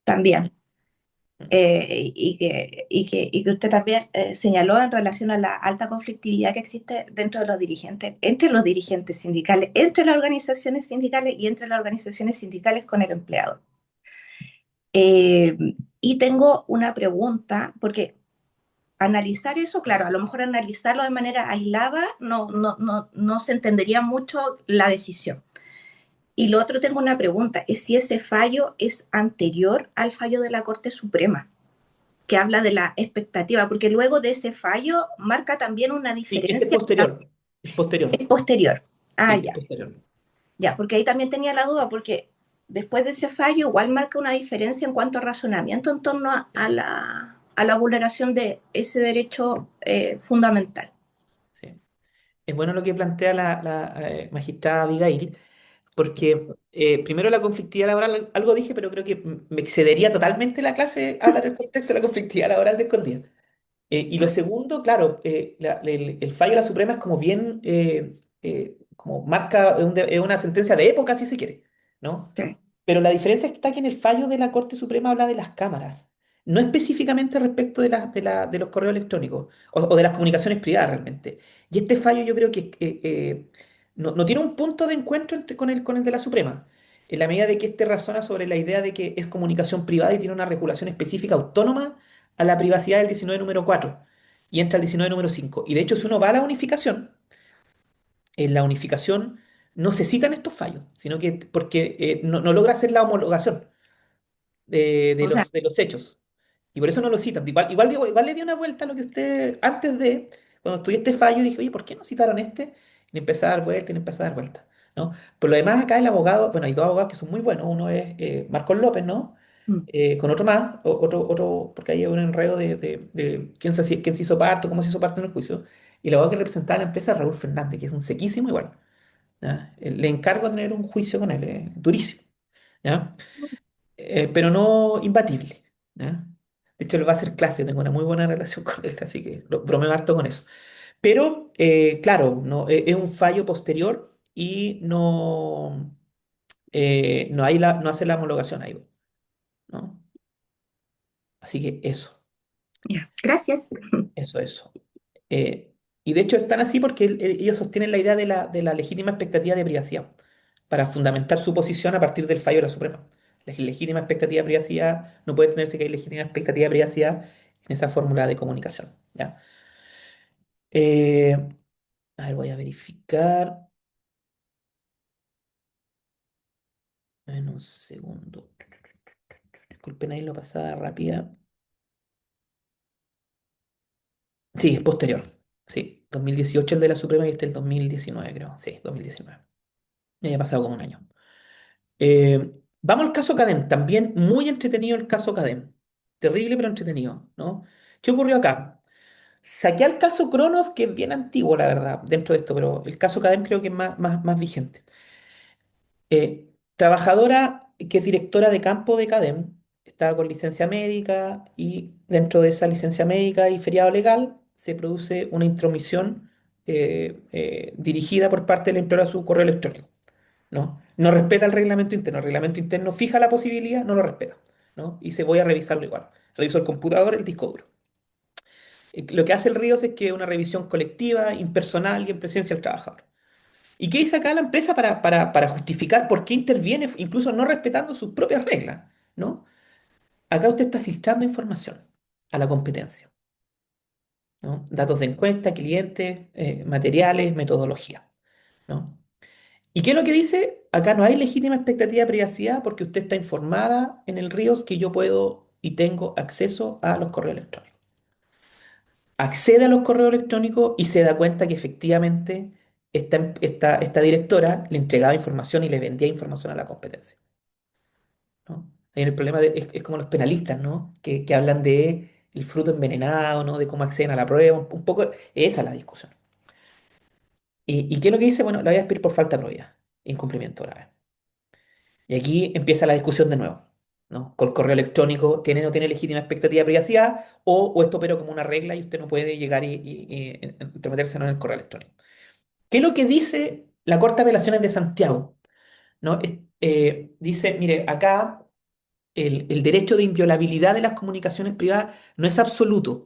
también. Y que usted también señaló en relación a la alta conflictividad que existe dentro de los dirigentes, entre los dirigentes sindicales, entre las organizaciones sindicales y entre las organizaciones sindicales con el empleado. Eh, y tengo una pregunta, porque analizar eso, claro, a lo mejor analizarlo de manera aislada no se entendería mucho la decisión. Y lo otro, tengo una pregunta, es si ese fallo es anterior al fallo de la Corte Suprema, que habla de la expectativa, porque luego de ese fallo marca también una Sí, este es diferencia, posterior. Es es posterior. posterior. Ah, Sí, es ya, posterior. ya, porque ahí también tenía la duda, porque después de ese fallo igual marca una diferencia en cuanto a razonamiento en torno a la vulneración de ese derecho fundamental. Sí. Es bueno lo que plantea la magistrada Abigail, porque primero la conflictividad laboral, algo dije, pero creo que me excedería totalmente la clase hablar del contexto de la conflictividad laboral de escondida. Y lo segundo, claro, el fallo de la Suprema es como bien, como marca, es una sentencia de época, si se quiere, ¿no? Sí. Pero la diferencia está que en el fallo de la Corte Suprema habla de las cámaras, no específicamente respecto de los correos electrónicos o de las comunicaciones privadas realmente. Y este fallo yo creo que no tiene un punto de encuentro con el de la Suprema, en la medida de que este razona sobre la idea de que es comunicación privada y tiene una regulación específica autónoma a la privacidad del 19 número 4 y entra el 19 número 5. Y de hecho, si uno va a la unificación, en la unificación no se citan estos fallos, sino que porque no logra hacer la homologación de O sea, los hechos. Y por eso no lo citan. Igual le di una vuelta a lo que usted, antes de, cuando estudié este fallo, dije, oye, ¿por qué no citaron este? Y le empecé a dar vuelta y le empecé a dar vuelta, ¿no? Por lo demás, acá el abogado, bueno, hay dos abogados que son muy buenos. Uno es Marcos López, ¿no? mm, Con otro más, otro, porque hay un enredo de quién se hizo parte, cómo se hizo parte en el juicio. Y el abogado que representaba a la empresa es Raúl Fernández, que es un sequísimo igual. ¿Ya? Le encargo de tener un juicio con él, durísimo. ¿Ya? Pero no imbatible. ¿Ya? De hecho, él va a hacer clase, tengo una muy buena relación con él, así que bromeo harto con eso. Pero, claro, no, es un fallo posterior y no hace la homologación ahí, ¿no? Así que eso, ya. Gracias. eso. Eh, y de hecho están así porque ellos sostienen la idea de la legítima expectativa de privacidad para fundamentar su posición a partir del fallo de la Suprema. La legítima expectativa de privacidad no puede tenerse que hay legítima expectativa de privacidad en esa fórmula de comunicación. ¿Ya? Eh, a ver, voy a verificar en un segundo. Disculpen ahí la pasada rápida. Sí, es posterior. Sí, 2018 el de la Suprema y este el 2019, creo. Sí, 2019. Ya ha pasado como un año. Vamos al caso Cadem. También muy entretenido el caso Cadem. Terrible pero entretenido, ¿no? ¿Qué ocurrió acá? Saqué al caso Cronos, que es bien antiguo, la verdad, dentro de esto, pero el caso Cadem creo que es más vigente. Trabajadora que es directora de campo de Cadem, estaba con licencia médica y dentro de esa licencia médica y feriado legal se produce una intromisión dirigida por parte del empleador a su correo electrónico, ¿no? No respeta el reglamento interno fija la posibilidad, no lo respeta, ¿no? Y se voy a revisarlo igual. Reviso el computador, el disco duro. Lo que hace el Ríos es que es una revisión colectiva, impersonal y en presencia del trabajador. ¿Y qué dice acá la empresa para justificar por qué interviene, incluso no respetando sus propias reglas, ¿no? Acá usted está filtrando información a la competencia, ¿no? Datos de encuesta, clientes, materiales, metodología, ¿no? ¿Y qué es lo que dice? Acá no hay legítima expectativa de privacidad porque usted está informada en el Ríos que yo puedo y tengo acceso a los correos electrónicos. Accede a los correos electrónicos y se da cuenta que efectivamente esta directora le entregaba información y le vendía información a la competencia, ¿no? Ahí el problema es como los penalistas, ¿no? Que hablan de el fruto envenenado, ¿no? De cómo acceden a la prueba, un poco esa es la discusión. ¿Y qué es lo que dice? Bueno, la voy a despedir por falta de probidad, incumplimiento grave. Y aquí empieza la discusión de nuevo, ¿no? Con el correo electrónico, ¿tiene o no tiene legítima expectativa de privacidad? O esto pero como una regla y usted no puede llegar y entrometerse en el correo electrónico. ¿Qué es lo que dice la Corte de Apelaciones de Santiago? ¿No? Dice, mire, acá el derecho de inviolabilidad de las comunicaciones privadas no es absoluto,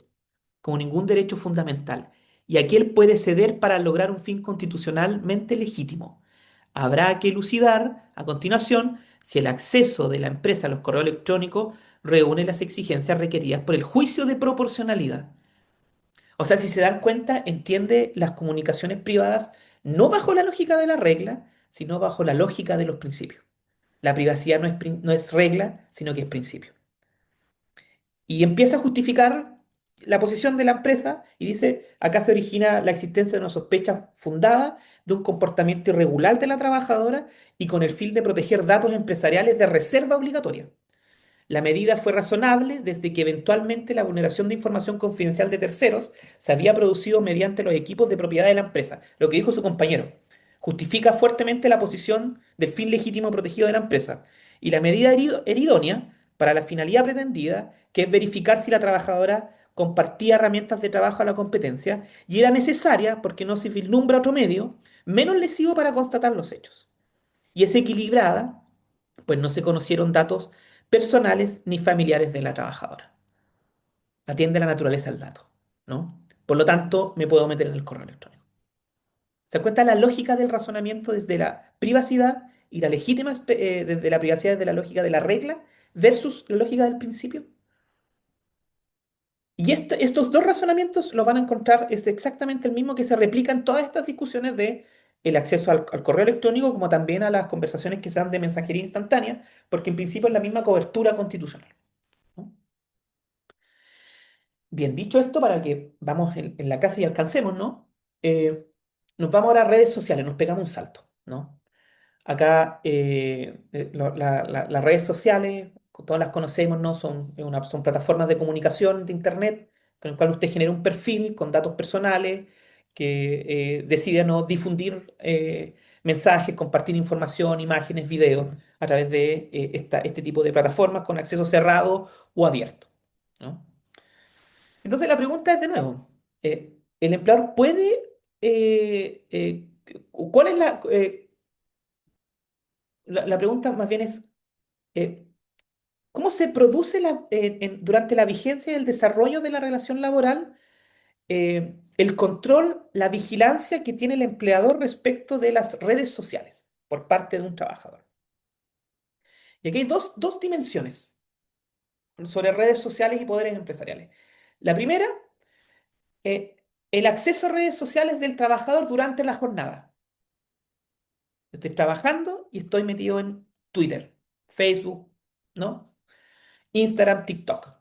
como ningún derecho fundamental, y aquí él puede ceder para lograr un fin constitucionalmente legítimo. Habrá que elucidar a continuación si el acceso de la empresa a los correos electrónicos reúne las exigencias requeridas por el juicio de proporcionalidad. O sea, si se dan cuenta, entiende las comunicaciones privadas no bajo la lógica de la regla, sino bajo la lógica de los principios. La privacidad no es regla, sino que es principio. Y empieza a justificar la posición de la empresa y dice, acá se origina la existencia de una sospecha fundada de un comportamiento irregular de la trabajadora y con el fin de proteger datos empresariales de reserva obligatoria. La medida fue razonable desde que eventualmente la vulneración de información confidencial de terceros se había producido mediante los equipos de propiedad de la empresa, lo que dijo su compañero. Justifica fuertemente la posición del fin legítimo protegido de la empresa y la medida era idónea para la finalidad pretendida, que es verificar si la trabajadora compartía herramientas de trabajo a la competencia y era necesaria porque no se vislumbra otro medio menos lesivo para constatar los hechos. Y es equilibrada, pues no se conocieron datos personales ni familiares de la trabajadora. Atiende la naturaleza del dato, ¿no? Por lo tanto, me puedo meter en el correo electrónico. ¿Se da cuenta la lógica del razonamiento desde la privacidad y la legítima desde la privacidad, desde la lógica de la regla versus la lógica del principio? Y estos dos razonamientos los van a encontrar, es exactamente el mismo que se replica en todas estas discusiones de el acceso al correo electrónico, como también a las conversaciones que se dan de mensajería instantánea, porque en principio es la misma cobertura constitucional, ¿no? Bien, dicho esto, para que vamos en la casa y alcancemos, ¿no? Eh, Nos vamos ahora a redes sociales, nos pegamos un salto, ¿no? Acá las redes sociales, todas las conocemos, ¿no? Son plataformas de comunicación de Internet con el cual usted genera un perfil con datos personales que decide no difundir mensajes, compartir información, imágenes, videos a través de este tipo de plataformas con acceso cerrado o abierto, ¿no? Entonces la pregunta es de nuevo, ¿el empleador puede, cuál es la pregunta más bien es, eh, ¿cómo se produce durante la vigencia y el desarrollo de la relación laboral el control, la vigilancia que tiene el empleador respecto de las redes sociales por parte de un trabajador? Y aquí hay dos dimensiones sobre redes sociales y poderes empresariales. La primera, eh, el acceso a redes sociales del trabajador durante la jornada. Estoy trabajando y estoy metido en Twitter, Facebook, ¿no? Instagram, TikTok.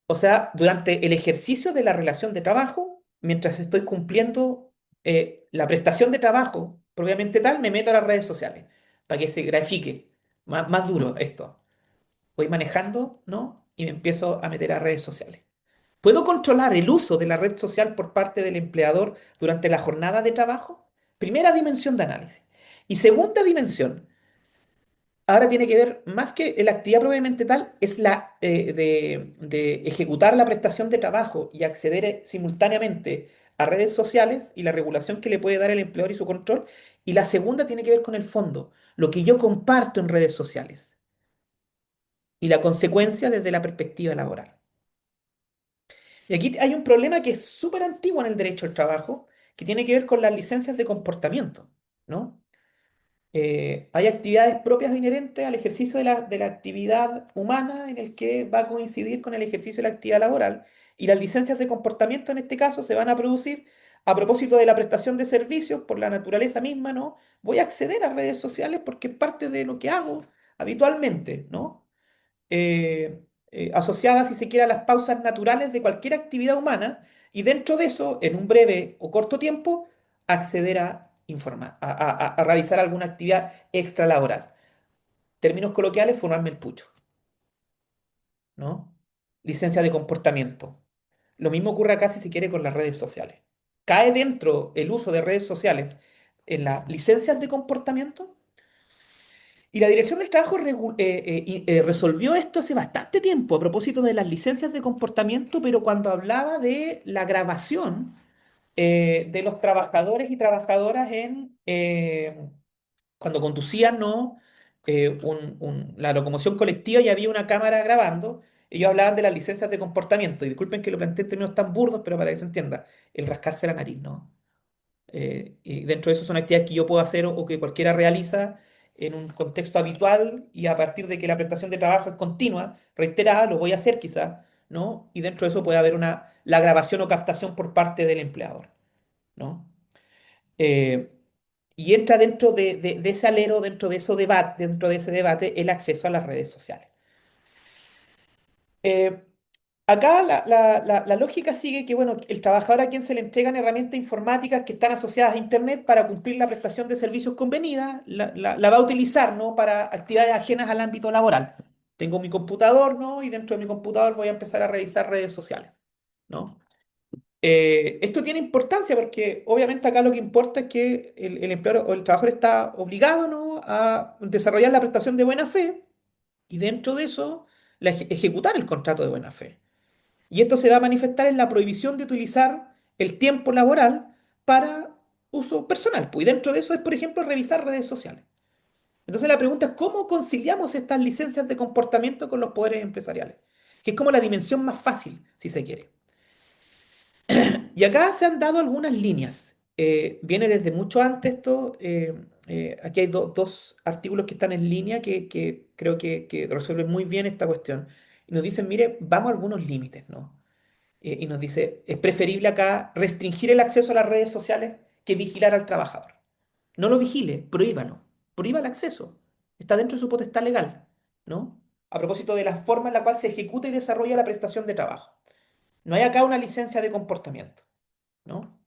O sea, durante el ejercicio de la relación de trabajo, mientras estoy cumpliendo la prestación de trabajo propiamente tal, me meto a las redes sociales para que se grafique más duro esto. Voy manejando, ¿no? Y me empiezo a meter a redes sociales. ¿Puedo controlar el uso de la red social por parte del empleador durante la jornada de trabajo? Primera dimensión de análisis. Y segunda dimensión, ahora tiene que ver, más que la actividad propiamente tal, es la de ejecutar la prestación de trabajo y acceder simultáneamente a redes sociales y la regulación que le puede dar el empleador y su control. Y la segunda tiene que ver con el fondo, lo que yo comparto en redes sociales y la consecuencia desde la perspectiva laboral. Y aquí hay un problema que es súper antiguo en el derecho al trabajo, que tiene que ver con las licencias de comportamiento, ¿no? Hay actividades propias o inherentes al ejercicio de la actividad humana en el que va a coincidir con el ejercicio de la actividad laboral. Y las licencias de comportamiento en este caso se van a producir a propósito de la prestación de servicios por la naturaleza misma, ¿no? Voy a acceder a redes sociales porque es parte de lo que hago habitualmente, ¿no? Asociadas, si se quiere, a las pausas naturales de cualquier actividad humana, y dentro de eso, en un breve o corto tiempo, acceder a informar, a realizar alguna actividad extralaboral. Términos coloquiales, formarme el pucho, ¿no? Licencia de comportamiento. Lo mismo ocurre acá, si se quiere, con las redes sociales. ¿Cae dentro el uso de redes sociales en las licencias de comportamiento? Y la Dirección del Trabajo resolvió esto hace bastante tiempo a propósito de las licencias de comportamiento, pero cuando hablaba de la grabación de los trabajadores y trabajadoras cuando conducían, ¿no? La locomoción colectiva y había una cámara grabando, ellos hablaban de las licencias de comportamiento. Y disculpen que lo planteé en términos tan burdos, pero para que se entienda, el rascarse la nariz, ¿no? Y dentro de eso son actividades que yo puedo hacer o que cualquiera realiza en un contexto habitual y a partir de que la prestación de trabajo es continua, reiterada, lo voy a hacer quizás, ¿no? Y dentro de eso puede haber la grabación o captación por parte del empleador, ¿no? Eh, y entra dentro de ese alero, dentro de ese debate, el acceso a las redes sociales. Eh, Acá la lógica sigue que, bueno, el trabajador a quien se le entregan herramientas informáticas que están asociadas a Internet para cumplir la prestación de servicios convenida, la va a utilizar, ¿no? Para actividades ajenas al ámbito laboral. Tengo mi computador, ¿no? Y dentro de mi computador voy a empezar a revisar redes sociales, ¿no? Esto tiene importancia porque obviamente acá lo que importa es que el empleador o el trabajador está obligado, ¿no? A desarrollar la prestación de buena fe y dentro de eso ejecutar el contrato de buena fe. Y esto se va a manifestar en la prohibición de utilizar el tiempo laboral para uso personal. Pues, y dentro de eso es, por ejemplo, revisar redes sociales. Entonces la pregunta es, ¿cómo conciliamos estas licencias de comportamiento con los poderes empresariales? Que es como la dimensión más fácil, si se quiere. Y acá se han dado algunas líneas. Viene desde mucho antes esto. Aquí hay dos artículos que están en línea que creo que resuelven muy bien esta cuestión. Y nos dicen, mire, vamos a algunos límites, ¿no? Y nos dice, es preferible acá restringir el acceso a las redes sociales que vigilar al trabajador. No lo vigile, prohíbalo. Prohíba el acceso. Está dentro de su potestad legal, ¿no? A propósito de la forma en la cual se ejecuta y desarrolla la prestación de trabajo. No hay acá una licencia de comportamiento, ¿no?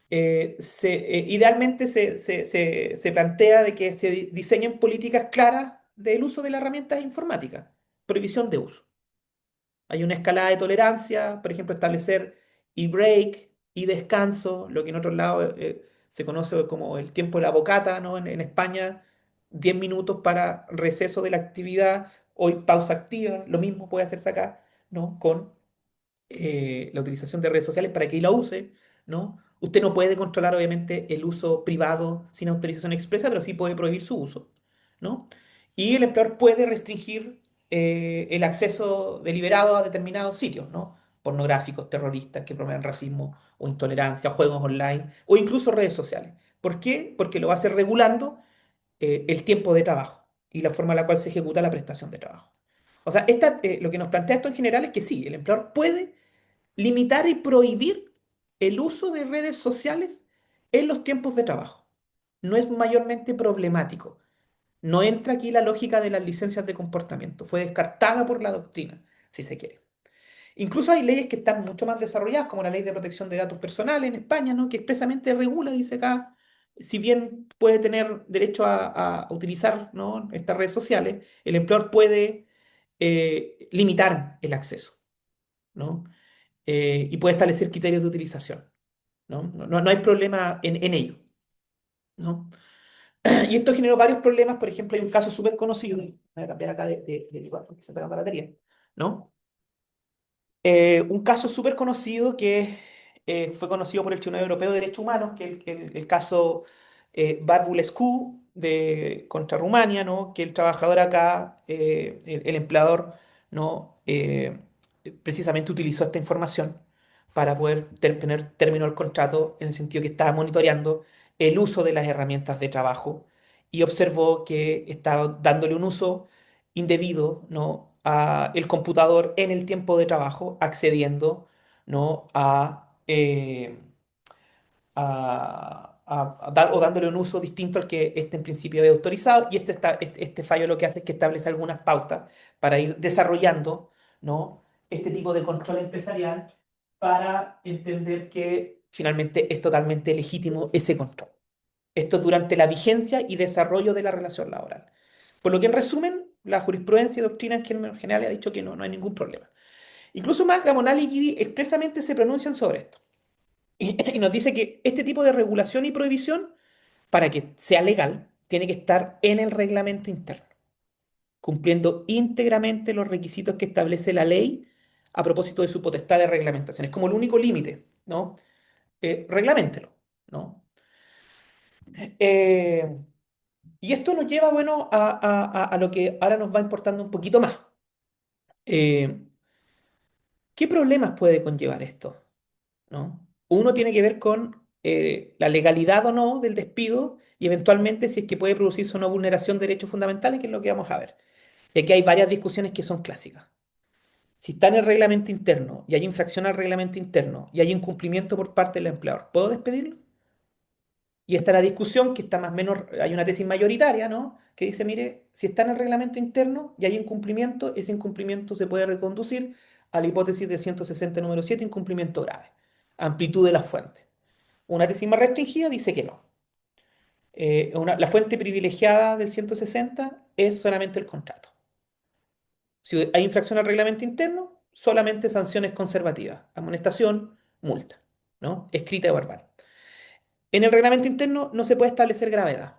Idealmente se plantea de que se diseñen políticas claras del uso de las herramientas informáticas, prohibición de uso. Hay una escalada de tolerancia, por ejemplo, establecer e-break y descanso, lo que en otros lados se conoce como el tiempo de la bocata, ¿no? En España, 10 minutos para receso de la actividad, hoy pausa activa, lo mismo puede hacerse acá, ¿no? Con la utilización de redes sociales para que la use, ¿no? Usted no puede controlar, obviamente, el uso privado sin autorización expresa, pero sí puede prohibir su uso, ¿no? Y el empleador puede restringir el acceso deliberado a determinados sitios, ¿no? Pornográficos, terroristas que promueven racismo o intolerancia, juegos online o incluso redes sociales. ¿Por qué? Porque lo va a hacer regulando el tiempo de trabajo y la forma en la cual se ejecuta la prestación de trabajo. O sea, lo que nos plantea esto en general es que sí, el empleador puede limitar y prohibir el uso de redes sociales en los tiempos de trabajo. No es mayormente problemático. No entra aquí la lógica de las licencias de comportamiento. Fue descartada por la doctrina, si se quiere. Incluso hay leyes que están mucho más desarrolladas, como la Ley de Protección de Datos Personales en España, ¿no? Que expresamente regula, dice acá, si bien puede tener derecho a utilizar, ¿no? Estas redes sociales, el empleador puede limitar el acceso, ¿no? Y puede establecer criterios de utilización, ¿no? No hay problema en ello, ¿no? Y esto generó varios problemas. Por ejemplo, hay un caso súper conocido. Voy a cambiar acá de lugar porque se pega la batería, ¿no? Un caso súper conocido que fue conocido por el Tribunal Europeo de Derechos Humanos, que es el caso Barbulescu contra Rumania, ¿no? Que el trabajador acá, el empleador, ¿no? Precisamente utilizó esta información para poder tener término el contrato en el sentido que estaba monitoreando el uso de las herramientas de trabajo y observó que estaba dándole un uso indebido, ¿no? a el computador en el tiempo de trabajo, accediendo, ¿no? O dándole un uso distinto al que este en principio había autorizado. Y este fallo lo que hace es que establece algunas pautas para ir desarrollando, ¿no? este tipo de control empresarial para entender que finalmente es totalmente legítimo ese control. Esto durante la vigencia y desarrollo de la relación laboral. Por lo que en resumen, la jurisprudencia y doctrina en general ha dicho que no hay ningún problema. Incluso más, Gamonal y Guidi expresamente se pronuncian sobre esto. Y nos dice que este tipo de regulación y prohibición, para que sea legal, tiene que estar en el reglamento interno, cumpliendo íntegramente los requisitos que establece la ley a propósito de su potestad de reglamentación. Es como el único límite, ¿no? Reglamentélo, ¿no? Eh, y esto nos lleva, bueno, a lo que ahora nos va importando un poquito más. Eh, ¿Qué problemas puede conllevar esto? ¿No? Uno tiene que ver con la legalidad o no del despido y eventualmente si es que puede producirse una vulneración de derechos fundamentales, que es lo que vamos a ver. Y aquí hay varias discusiones que son clásicas. Si está en el reglamento interno y hay infracción al reglamento interno y hay incumplimiento por parte del empleador, ¿puedo despedirlo? Y está la discusión que está más o menos, hay una tesis mayoritaria, ¿no? Que dice, mire, si está en el reglamento interno y hay incumplimiento, ese incumplimiento se puede reconducir a la hipótesis de 160 número 7, incumplimiento grave. Amplitud de la fuente. Una tesis más restringida dice que no. La fuente privilegiada del 160 es solamente el contrato. Si hay infracción al reglamento interno, solamente sanciones conservativas, amonestación, multa, ¿no? Escrita y verbal. En el reglamento interno no se puede establecer gravedad.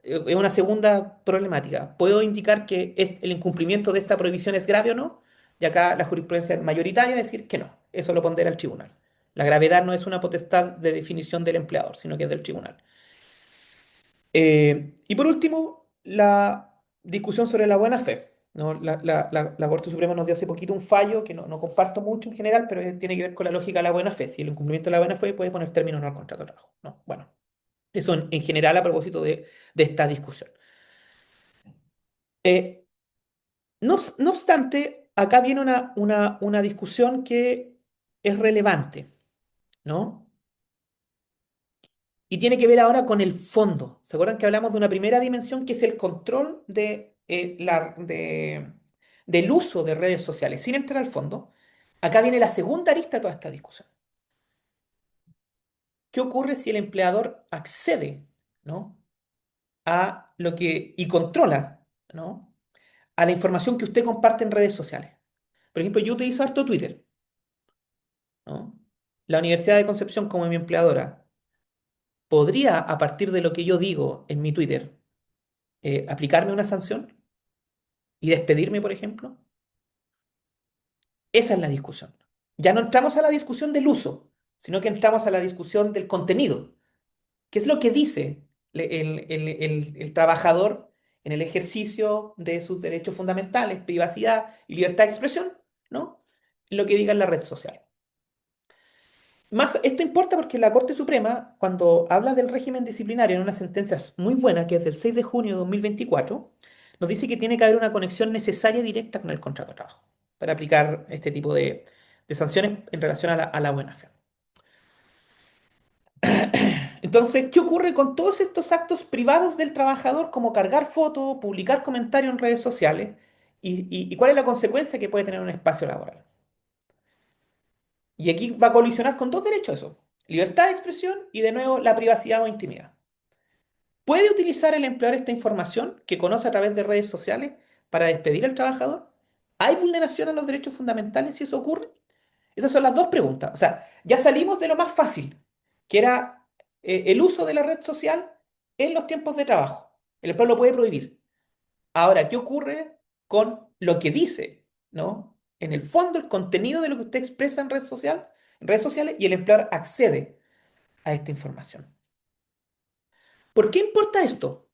Es una segunda problemática. ¿Puedo indicar que el incumplimiento de esta prohibición es grave o no? Y acá la jurisprudencia mayoritaria es decir que no. Eso lo pondera el tribunal. La gravedad no es una potestad de definición del empleador, sino que es del tribunal. Y por último, la discusión sobre la buena fe, ¿no? La Corte Suprema nos dio hace poquito un fallo que no comparto mucho en general, pero tiene que ver con la lógica de la buena fe. Si el incumplimiento de la buena fe puede poner término o no al contrato de trabajo. ¿No? Bueno, eso en general a propósito de esta discusión. Eh, no obstante, acá viene una discusión que es relevante, ¿no? Y tiene que ver ahora con el fondo. ¿Se acuerdan que hablamos de una primera dimensión que es el control del uso de redes sociales sin entrar al fondo? Acá viene la segunda arista de toda esta discusión. ¿Qué ocurre si el empleador accede, ¿no? a lo que y controla, ¿no? a la información que usted comparte en redes sociales? Por ejemplo, yo utilizo harto Twitter, ¿no? La Universidad de Concepción, como mi empleadora, podría, a partir de lo que yo digo en mi Twitter, aplicarme una sanción y despedirme, por ejemplo. Esa es la discusión. Ya no entramos a la discusión del uso, sino que entramos a la discusión del contenido. ¿Qué es lo que dice el trabajador en el ejercicio de sus derechos fundamentales, privacidad y libertad de expresión, ¿no? Lo que diga en la red social. Más, esto importa porque la Corte Suprema, cuando habla del régimen disciplinario en una sentencia muy buena, que es del 6 de junio de 2024, nos dice que tiene que haber una conexión necesaria y directa con el contrato de trabajo para aplicar este tipo de sanciones en relación a la buena fe. Entonces, ¿qué ocurre con todos estos actos privados del trabajador, como cargar fotos, publicar comentarios en redes sociales? ¿Y cuál es la consecuencia que puede tener un espacio laboral? Y aquí va a colisionar con dos derechos eso. Libertad de expresión y de nuevo la privacidad o intimidad. ¿Puede utilizar el empleador esta información que conoce a través de redes sociales para despedir al trabajador? ¿Hay vulneración a los derechos fundamentales si eso ocurre? Esas son las dos preguntas. O sea, ya salimos de lo más fácil, que era el uso de la red social en los tiempos de trabajo. El empleador lo puede prohibir. Ahora, ¿qué ocurre con lo que dice, ¿no? En el fondo, el contenido de lo que usted expresa en redes sociales, y el empleador accede a esta información. ¿Por qué importa esto?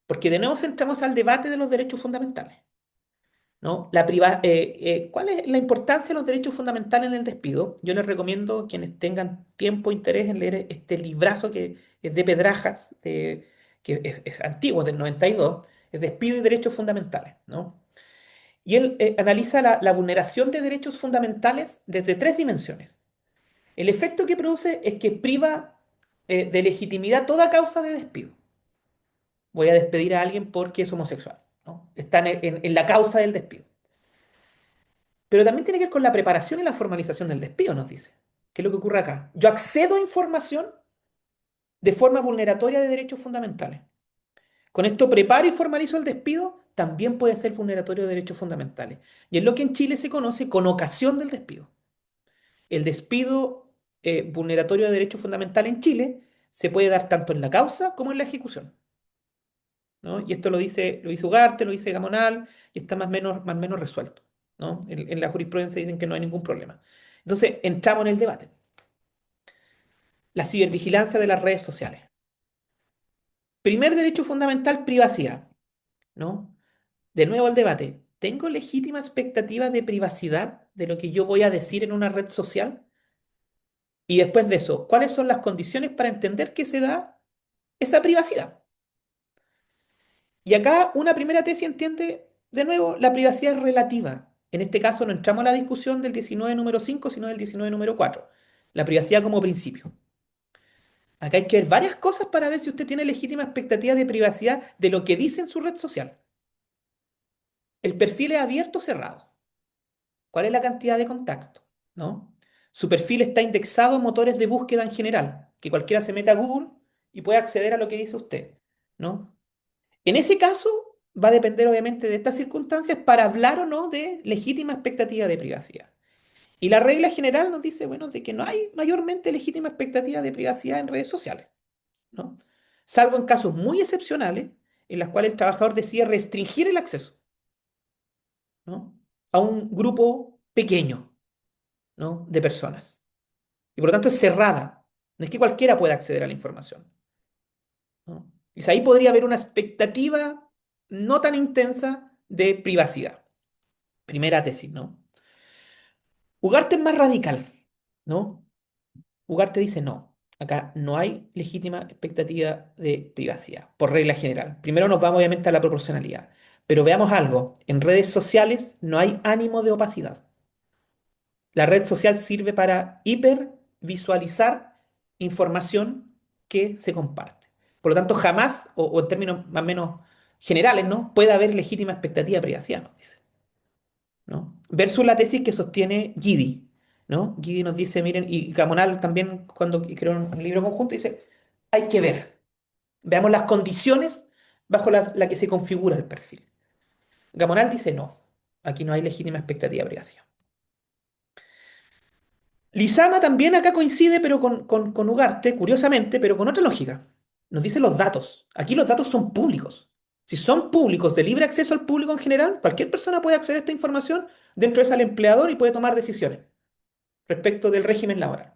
Porque de nuevo entramos al debate de los derechos fundamentales, ¿no? ¿Cuál es la importancia de los derechos fundamentales en el despido? Yo les recomiendo a quienes tengan tiempo e interés en leer este librazo que es de Pedrajas, que es antiguo, del 92, es Despido y Derechos Fundamentales, ¿no? Y él analiza la vulneración de derechos fundamentales desde tres dimensiones. El efecto que produce es que priva de legitimidad toda causa de despido. Voy a despedir a alguien porque es homosexual, ¿no? Está en la causa del despido. Pero también tiene que ver con la preparación y la formalización del despido, nos dice. ¿Qué es lo que ocurre acá? Yo accedo a información de forma vulneratoria de derechos fundamentales. Con esto preparo y formalizo el despido, también puede ser vulneratorio de derechos fundamentales. Y es lo que en Chile se conoce con ocasión del despido. El despido vulneratorio de derechos fundamentales en Chile se puede dar tanto en la causa como en la ejecución, ¿no? Y esto lo dice Ugarte, lo dice Gamonal, y está más o menos resuelto, ¿no? En la jurisprudencia dicen que no hay ningún problema. Entonces, entramos en el debate. La cibervigilancia de las redes sociales. Primer derecho fundamental, privacidad, ¿no? De nuevo el debate. ¿Tengo legítima expectativa de privacidad de lo que yo voy a decir en una red social? Y después de eso, ¿cuáles son las condiciones para entender que se da esa privacidad? Y acá una primera tesis entiende, de nuevo, la privacidad es relativa. En este caso no entramos a la discusión del 19 número 5, sino del 19 número 4. La privacidad como principio. Acá hay que ver varias cosas para ver si usted tiene legítima expectativa de privacidad de lo que dice en su red social. El perfil es abierto o cerrado. ¿Cuál es la cantidad de contacto? ¿No? Su perfil está indexado en motores de búsqueda en general, que cualquiera se meta a Google y puede acceder a lo que dice usted, ¿no? En ese caso, va a depender obviamente de estas circunstancias para hablar o no de legítima expectativa de privacidad. Y la regla general nos dice, bueno, de que no hay mayormente legítima expectativa de privacidad en redes sociales, ¿no? Salvo en casos muy excepcionales en los cuales el trabajador decide restringir el acceso, ¿no? A un grupo pequeño, ¿no? De personas. Y por lo tanto es cerrada. No es que cualquiera pueda acceder a la información, ¿no? Y ahí podría haber una expectativa no tan intensa de privacidad. Primera tesis, ¿no? Ugarte es más radical, ¿no? Ugarte dice no. Acá no hay legítima expectativa de privacidad, por regla general. Primero nos vamos obviamente a la proporcionalidad. Pero veamos algo, en redes sociales no hay ánimo de opacidad. La red social sirve para hipervisualizar información que se comparte. Por lo tanto, jamás, o en términos más o menos generales, ¿no? Puede haber legítima expectativa de privacidad, nos dice, ¿no? Versus la tesis que sostiene Gidi, ¿no? Gidi nos dice, miren, y Gamonal también cuando creó un libro conjunto dice, hay que ver, veamos las condiciones bajo la que se configura el perfil. Gamonal dice, no, aquí no hay legítima expectativa de privacidad. Lizama también acá coincide, pero con Ugarte, curiosamente, pero con otra lógica. Nos dice los datos. Aquí los datos son públicos. Si son públicos, de libre acceso al público en general, cualquier persona puede acceder a esta información, dentro de esa al empleador y puede tomar decisiones respecto del régimen laboral,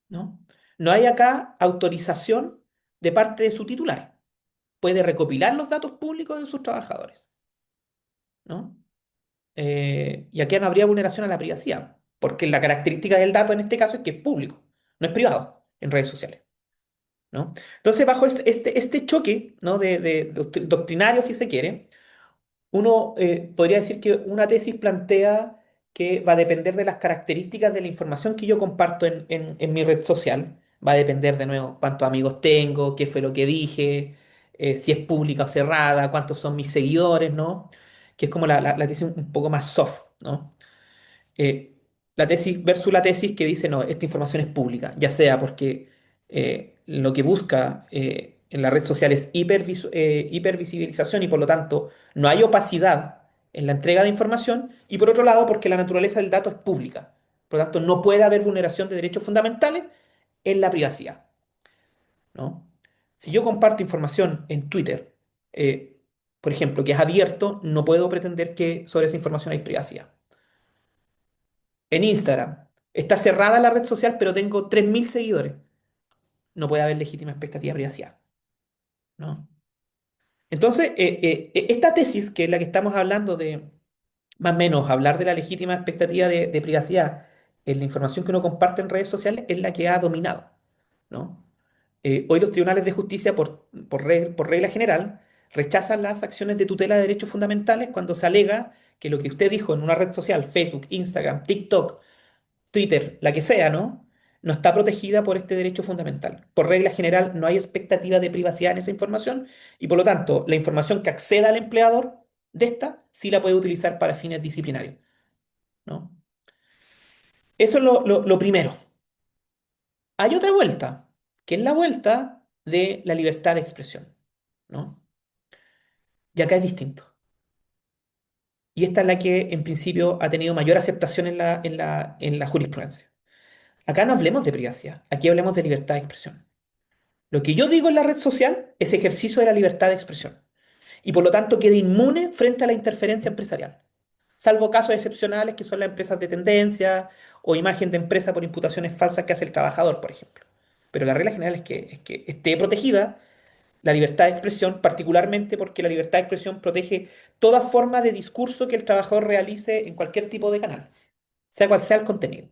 ¿no? No hay acá autorización de parte de su titular. Puede recopilar los datos públicos de sus trabajadores, ¿no? Y aquí no habría vulneración a la privacidad, porque la característica del dato en este caso es que es público, no es privado en redes sociales, ¿no? Entonces, bajo este choque, ¿no? de doctrinario, si se quiere, uno podría decir que una tesis plantea que va a depender de las características de la información que yo comparto en mi red social. Va a depender de nuevo cuántos amigos tengo, qué fue lo que dije, si es pública o cerrada, cuántos son mis seguidores, ¿no? Que es como la tesis un poco más soft, ¿no? eh, la tesis versus la tesis que dice, no, esta información es pública, ya sea porque lo que busca en la red social es hipervisibilización y por lo tanto no hay opacidad en la entrega de información, y por otro lado porque la naturaleza del dato es pública. Por lo tanto, no puede haber vulneración de derechos fundamentales en la privacidad, ¿no? Si yo comparto información en Twitter, eh, por ejemplo, que es abierto, no puedo pretender que sobre esa información hay privacidad. En Instagram, está cerrada la red social, pero tengo 3.000 seguidores. No puede haber legítima expectativa de privacidad, ¿no? Entonces, esta tesis, que es la que estamos hablando de, más o menos, hablar de la legítima expectativa de privacidad en la información que uno comparte en redes sociales, es la que ha dominado, ¿no? Hoy los tribunales de justicia, por regla general, rechazan las acciones de tutela de derechos fundamentales cuando se alega que lo que usted dijo en una red social, Facebook, Instagram, TikTok, Twitter, la que sea, ¿no? No está protegida por este derecho fundamental. Por regla general, no hay expectativa de privacidad en esa información y por lo tanto, la información que acceda al empleador de esta sí la puede utilizar para fines disciplinarios, ¿no? Eso es lo primero. Hay otra vuelta, que es la vuelta de la libertad de expresión, ¿no? Y acá es distinto. Y esta es la que en principio ha tenido mayor aceptación en la jurisprudencia. Acá no hablemos de privacidad, aquí hablemos de libertad de expresión. Lo que yo digo en la red social es ejercicio de la libertad de expresión y por lo tanto queda inmune frente a la interferencia empresarial, salvo casos excepcionales que son las empresas de tendencia o imagen de empresa por imputaciones falsas que hace el trabajador, por ejemplo. Pero la regla general es que esté protegida la libertad de expresión, particularmente porque la libertad de expresión protege toda forma de discurso que el trabajador realice en cualquier tipo de canal, sea cual sea el contenido.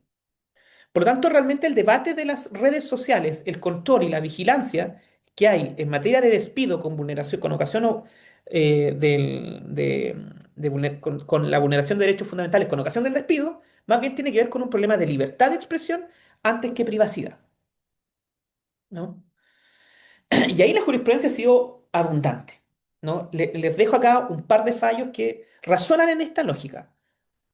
Por lo tanto, realmente el debate de las redes sociales, el control y la vigilancia que hay en materia de despido con vulneración, con ocasión con la vulneración de derechos fundamentales con ocasión del despido, más bien tiene que ver con un problema de libertad de expresión antes que privacidad, ¿no? Y ahí la jurisprudencia ha sido abundante, ¿no? Les dejo acá un par de fallos que razonan en esta lógica,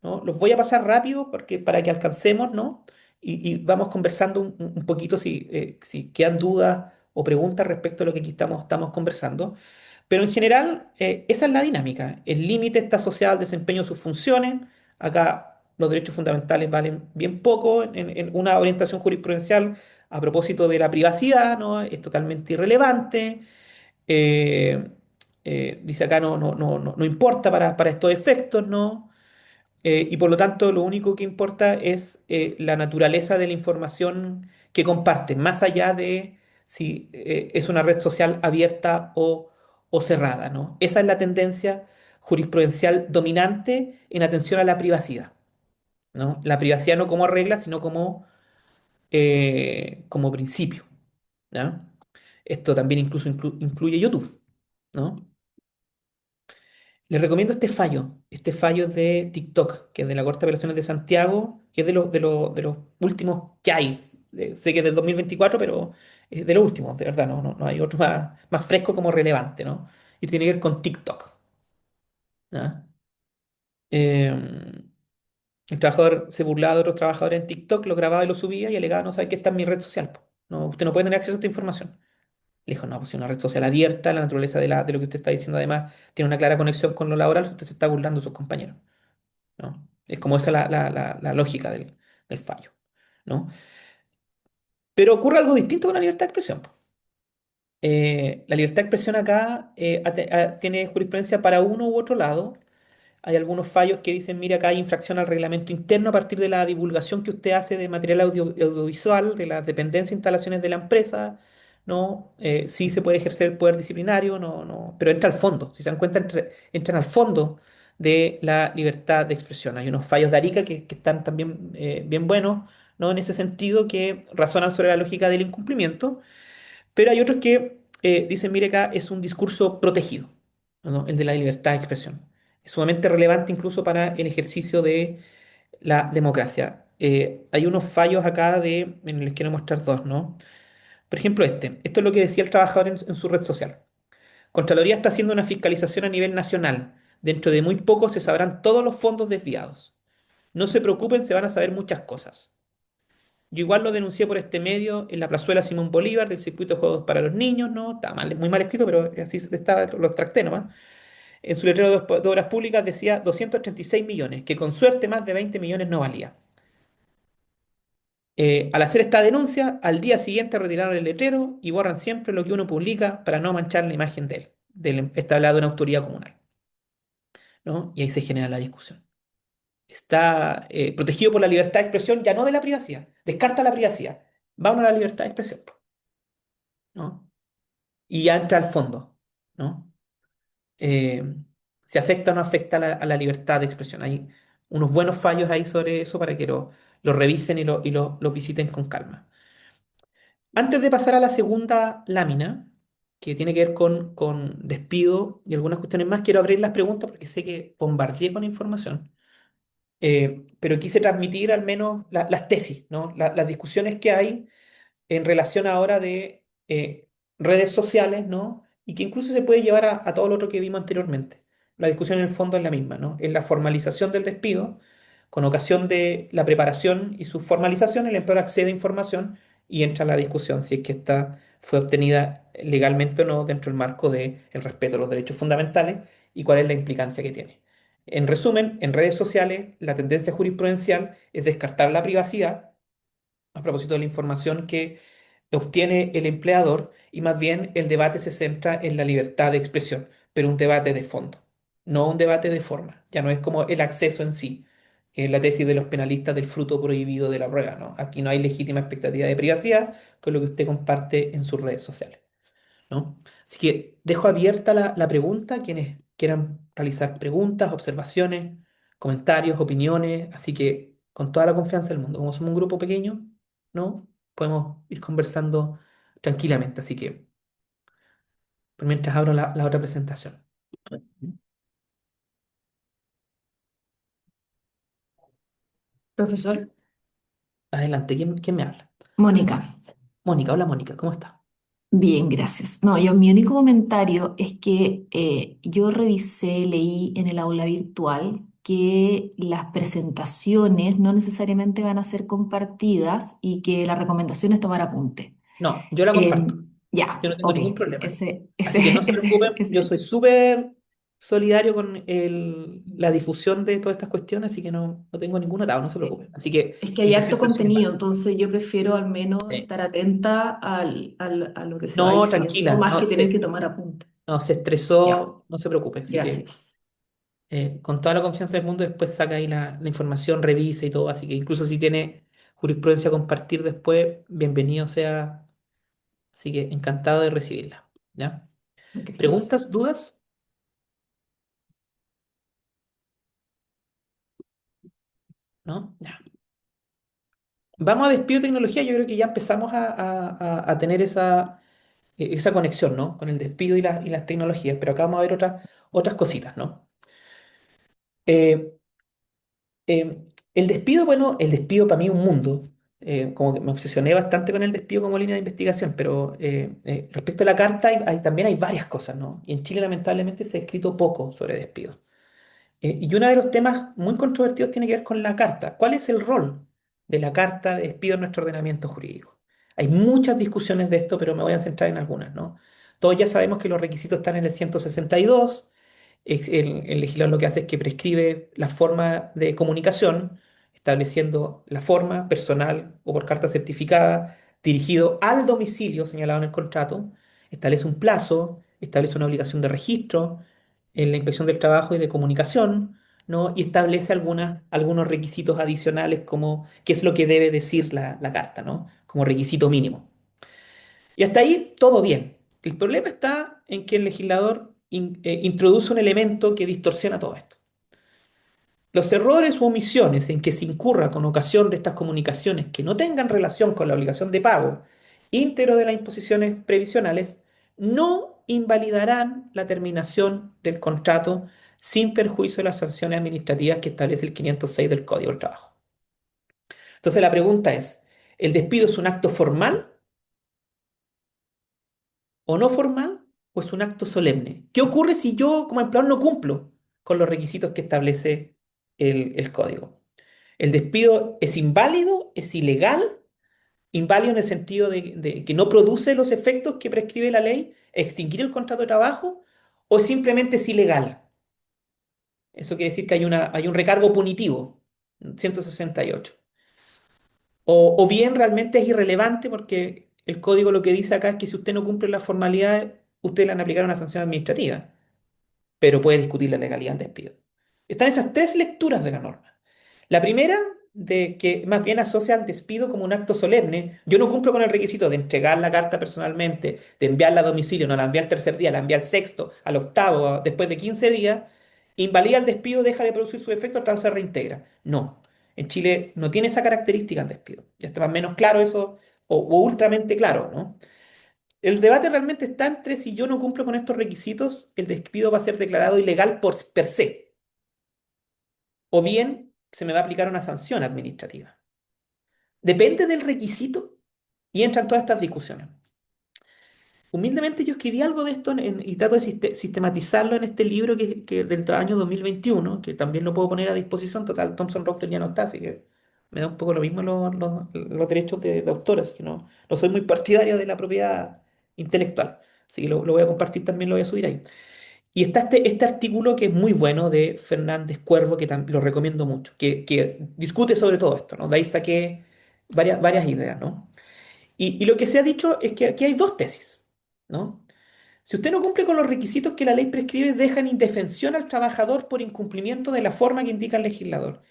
¿no? Los voy a pasar rápido porque, para que alcancemos, ¿no? Y vamos conversando un poquito si quedan dudas o preguntas respecto a lo que aquí estamos conversando. Pero en general, esa es la dinámica. El límite está asociado al desempeño de sus funciones. Acá los derechos fundamentales valen bien poco. En una orientación jurisprudencial a propósito de la privacidad, ¿no? Es totalmente irrelevante. Eh, dice acá no importa para estos efectos, ¿no? Y por lo tanto, lo único que importa es la naturaleza de la información que comparten, más allá de si es una red social abierta o cerrada, ¿no? Esa es la tendencia jurisprudencial dominante en atención a la privacidad, ¿no? La privacidad no como regla, sino como principio, ¿ya? Esto también incluso incluye YouTube, ¿no? Les recomiendo este fallo de TikTok, que es de la Corte de Apelaciones de Santiago, que es de los últimos que hay. Sé que es del 2024, pero es de los últimos, de verdad, no hay otro más fresco como relevante, ¿no? Y tiene que ver con TikTok, ¿ya? El trabajador se burlaba de otros trabajadores en TikTok, lo grababa y lo subía y alegaba: no sabe que está en mi red social, po. No, usted no puede tener acceso a esta información. Le dijo: no, pues si una red social abierta, la naturaleza de lo que usted está diciendo además tiene una clara conexión con lo laboral, usted se está burlando de sus compañeros, ¿no? Es como esa la lógica del fallo, ¿no? Pero ocurre algo distinto con la libertad de expresión, po. La libertad de expresión acá tiene jurisprudencia para uno u otro lado. Hay algunos fallos que dicen: mira, acá hay infracción al reglamento interno a partir de la divulgación que usted hace de material audiovisual, de las dependencias e instalaciones de la empresa, ¿no? Sí se puede ejercer el poder disciplinario, no, pero entra al fondo. Si se dan cuenta, entran al fondo de la libertad de expresión. Hay unos fallos de Arica que están también bien buenos, ¿no? En ese sentido, que razonan sobre la lógica del incumplimiento, pero hay otros que dicen: mire, acá es un discurso protegido, ¿no? El de la libertad de expresión. Es sumamente relevante incluso para el ejercicio de la democracia. Hay unos fallos acá les quiero mostrar dos, ¿no? Por ejemplo, esto es lo que decía el trabajador en su red social. Contraloría está haciendo una fiscalización a nivel nacional. Dentro de muy poco se sabrán todos los fondos desviados. No se preocupen, se van a saber muchas cosas. Yo igual lo denuncié por este medio en la plazuela Simón Bolívar del circuito de juegos para los niños, ¿no? Está mal, muy mal escrito, pero así estaba, lo extracté nomás. En su letrero de obras públicas decía 236 millones, que con suerte más de 20 millones no valía. Al hacer esta denuncia, al día siguiente retiraron el letrero y borran siempre lo que uno publica para no manchar la imagen de él, está hablando de una autoridad comunal, ¿no? Y ahí se genera la discusión. Está protegido por la libertad de expresión, ya no de la privacidad, descarta la privacidad, va a la libertad de expresión, ¿no? Y ya entra al fondo, ¿no? Eh, si afecta o no afecta a la libertad de expresión. Hay unos buenos fallos ahí sobre eso para que lo revisen lo visiten con calma. Antes de pasar a la segunda lámina, que tiene que ver con despido y algunas cuestiones más, quiero abrir las preguntas porque sé que bombardeé con información, pero quise transmitir al menos las tesis, ¿no? Las discusiones que hay en relación ahora de redes sociales, ¿no? Y que incluso se puede llevar a todo lo otro que vimos anteriormente. La discusión en el fondo es la misma, ¿no? En la formalización del despido, con ocasión de la preparación y su formalización, el empleador accede a información y entra la discusión si es que esta fue obtenida legalmente o no dentro del marco del respeto a los derechos fundamentales y cuál es la implicancia que tiene. En resumen, en redes sociales, la tendencia jurisprudencial es descartar la privacidad a propósito de la información que obtiene el empleador y más bien el debate se centra en la libertad de expresión, pero un debate de fondo, no un debate de forma. Ya no es como el acceso en sí, que es la tesis de los penalistas del fruto prohibido de la prueba, ¿no? Aquí no hay legítima expectativa de privacidad con lo que usted comparte en sus redes sociales, ¿no? Así que dejo abierta la pregunta, quienes quieran realizar preguntas, observaciones, comentarios, opiniones, así que con toda la confianza del mundo, como somos un grupo pequeño, ¿no? Podemos ir conversando tranquilamente, así que por mientras abro la otra presentación. Profesor, Adelante, ¿quién me habla? Mónica, Mónica, hola Mónica, ¿cómo está? bien, gracias. No, mi único comentario es que yo revisé, leí en el aula virtual que las presentaciones no necesariamente van a ser compartidas y que la recomendación es tomar apunte. No, yo la comparto. Yo Ya, no tengo ok, ningún problema. ese, Así que no ese, se preocupen, yo ese. soy súper solidario con la difusión de todas estas cuestiones, así que no tengo ningún atado, no se Sí. preocupen. Así que Es que hay yo harto siento de su contenido, parte. entonces yo prefiero al menos Sí. estar atenta a lo que se va No, diciendo, tranquila, más que tener que tomar apunte. no, se Ya, estresó, no se preocupe. Así que gracias. con toda la confianza del mundo, después saca ahí la información, revisa y todo. Así que incluso si tiene jurisprudencia a compartir después, bienvenido sea. Así que encantado de recibirla. ¿Ya? Ok, gracias. ¿Preguntas, dudas? ¿No? Ya. Vamos a despido de tecnología. Yo creo que ya empezamos a tener esa conexión, ¿no? Con el despido y las tecnologías. Pero acá vamos a ver otras cositas, ¿no? Eh, el despido, bueno, el despido para mí es un mundo. Como que me obsesioné bastante con el despido como línea de investigación, pero respecto a la carta también hay varias cosas, ¿no? Y en Chile lamentablemente se ha escrito poco sobre despidos. Y uno de los temas muy controvertidos tiene que ver con la carta. ¿Cuál es el rol de la carta de despido en nuestro ordenamiento jurídico? Hay muchas discusiones de esto, pero me voy a centrar en algunas, ¿no? Todos ya sabemos que los requisitos están en el 162. El legislador lo que hace es que prescribe la forma de comunicación, estableciendo la forma personal o por carta certificada, dirigido al domicilio señalado en el contrato, establece un plazo, establece una obligación de registro en la inspección del trabajo y de comunicación, ¿no? Y establece algunos requisitos adicionales como qué es lo que debe decir la carta, ¿no? Como requisito mínimo. Y hasta ahí todo bien. El problema está en que el legislador introduce un elemento que distorsiona todo esto. Los errores u omisiones en que se incurra con ocasión de estas comunicaciones que no tengan relación con la obligación de pago íntegro de las imposiciones previsionales no invalidarán la terminación del contrato sin perjuicio de las sanciones administrativas que establece el 506 del Código del Trabajo. Entonces la pregunta es, ¿el despido es un acto formal o no formal o es un acto solemne? ¿Qué ocurre si yo como empleador no cumplo con los requisitos que establece el código? ¿El despido es inválido? ¿Es ilegal? Inválido en el sentido de que no produce los efectos que prescribe la ley, extinguir el contrato de trabajo, o simplemente es ilegal. Eso quiere decir que hay un recargo punitivo, 168. O bien realmente es irrelevante porque el código lo que dice acá es que si usted no cumple las formalidades, usted le van a aplicar una sanción administrativa, pero puede discutir la legalidad del despido. Están esas tres lecturas de la norma. La primera, de que más bien asocia al despido como un acto solemne. Yo no cumplo con el requisito de entregar la carta personalmente, de enviarla a domicilio, no la envié al tercer día, la envié al sexto, al octavo, después de 15 días. Invalida el despido, deja de producir su efecto, hasta se reintegra. No. En Chile no tiene esa característica el despido. Ya está más o menos claro eso, o ultramente claro, ¿no? El debate realmente está entre si yo no cumplo con estos requisitos, el despido va a ser declarado ilegal por per se, o bien se me va a aplicar una sanción administrativa. Depende del requisito y entran todas estas discusiones. Humildemente yo escribí algo de esto y trato de sistematizarlo en este libro que del año 2021, que también lo puedo poner a disposición. Total, Thomson Reuters ya no está, así que me da un poco lo mismo los derechos de autor, así que no soy muy partidario de la propiedad intelectual. Así que lo voy a compartir también, lo voy a subir ahí. Y está este artículo que es muy bueno de Fernández Cuervo, que lo recomiendo mucho, que discute sobre todo esto, ¿no? De ahí saqué varias ideas, ¿no? Y lo que se ha dicho es que aquí hay dos tesis, ¿no? Si usted no cumple con los requisitos que la ley prescribe, deja en indefensión al trabajador por incumplimiento de la forma que indica el legislador.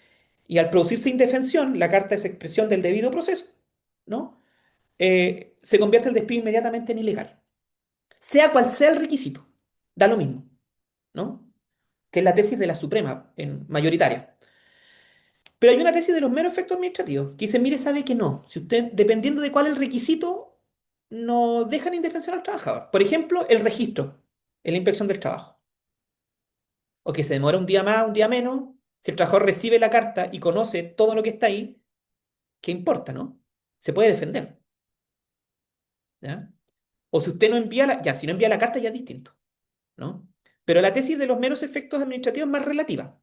Y al producirse indefensión, la carta es expresión del debido proceso, ¿no? Se convierte el despido inmediatamente en ilegal. Sea cual sea el requisito, da lo mismo, ¿no? Que es la tesis de la Suprema, mayoritaria. Pero hay una tesis de los meros efectos administrativos que dice, mire, sabe que no. Si usted, dependiendo de cuál es el requisito, no dejan indefensión al trabajador. Por ejemplo, el registro en la inspección del trabajo. O que se demora un día más, un día menos. Si el trabajador recibe la carta y conoce todo lo que está ahí, ¿qué importa, no? Se puede defender, ¿ya? O si usted no envía ya, si no envía la carta ya es distinto, ¿no? Pero la tesis de los meros efectos administrativos es más relativa.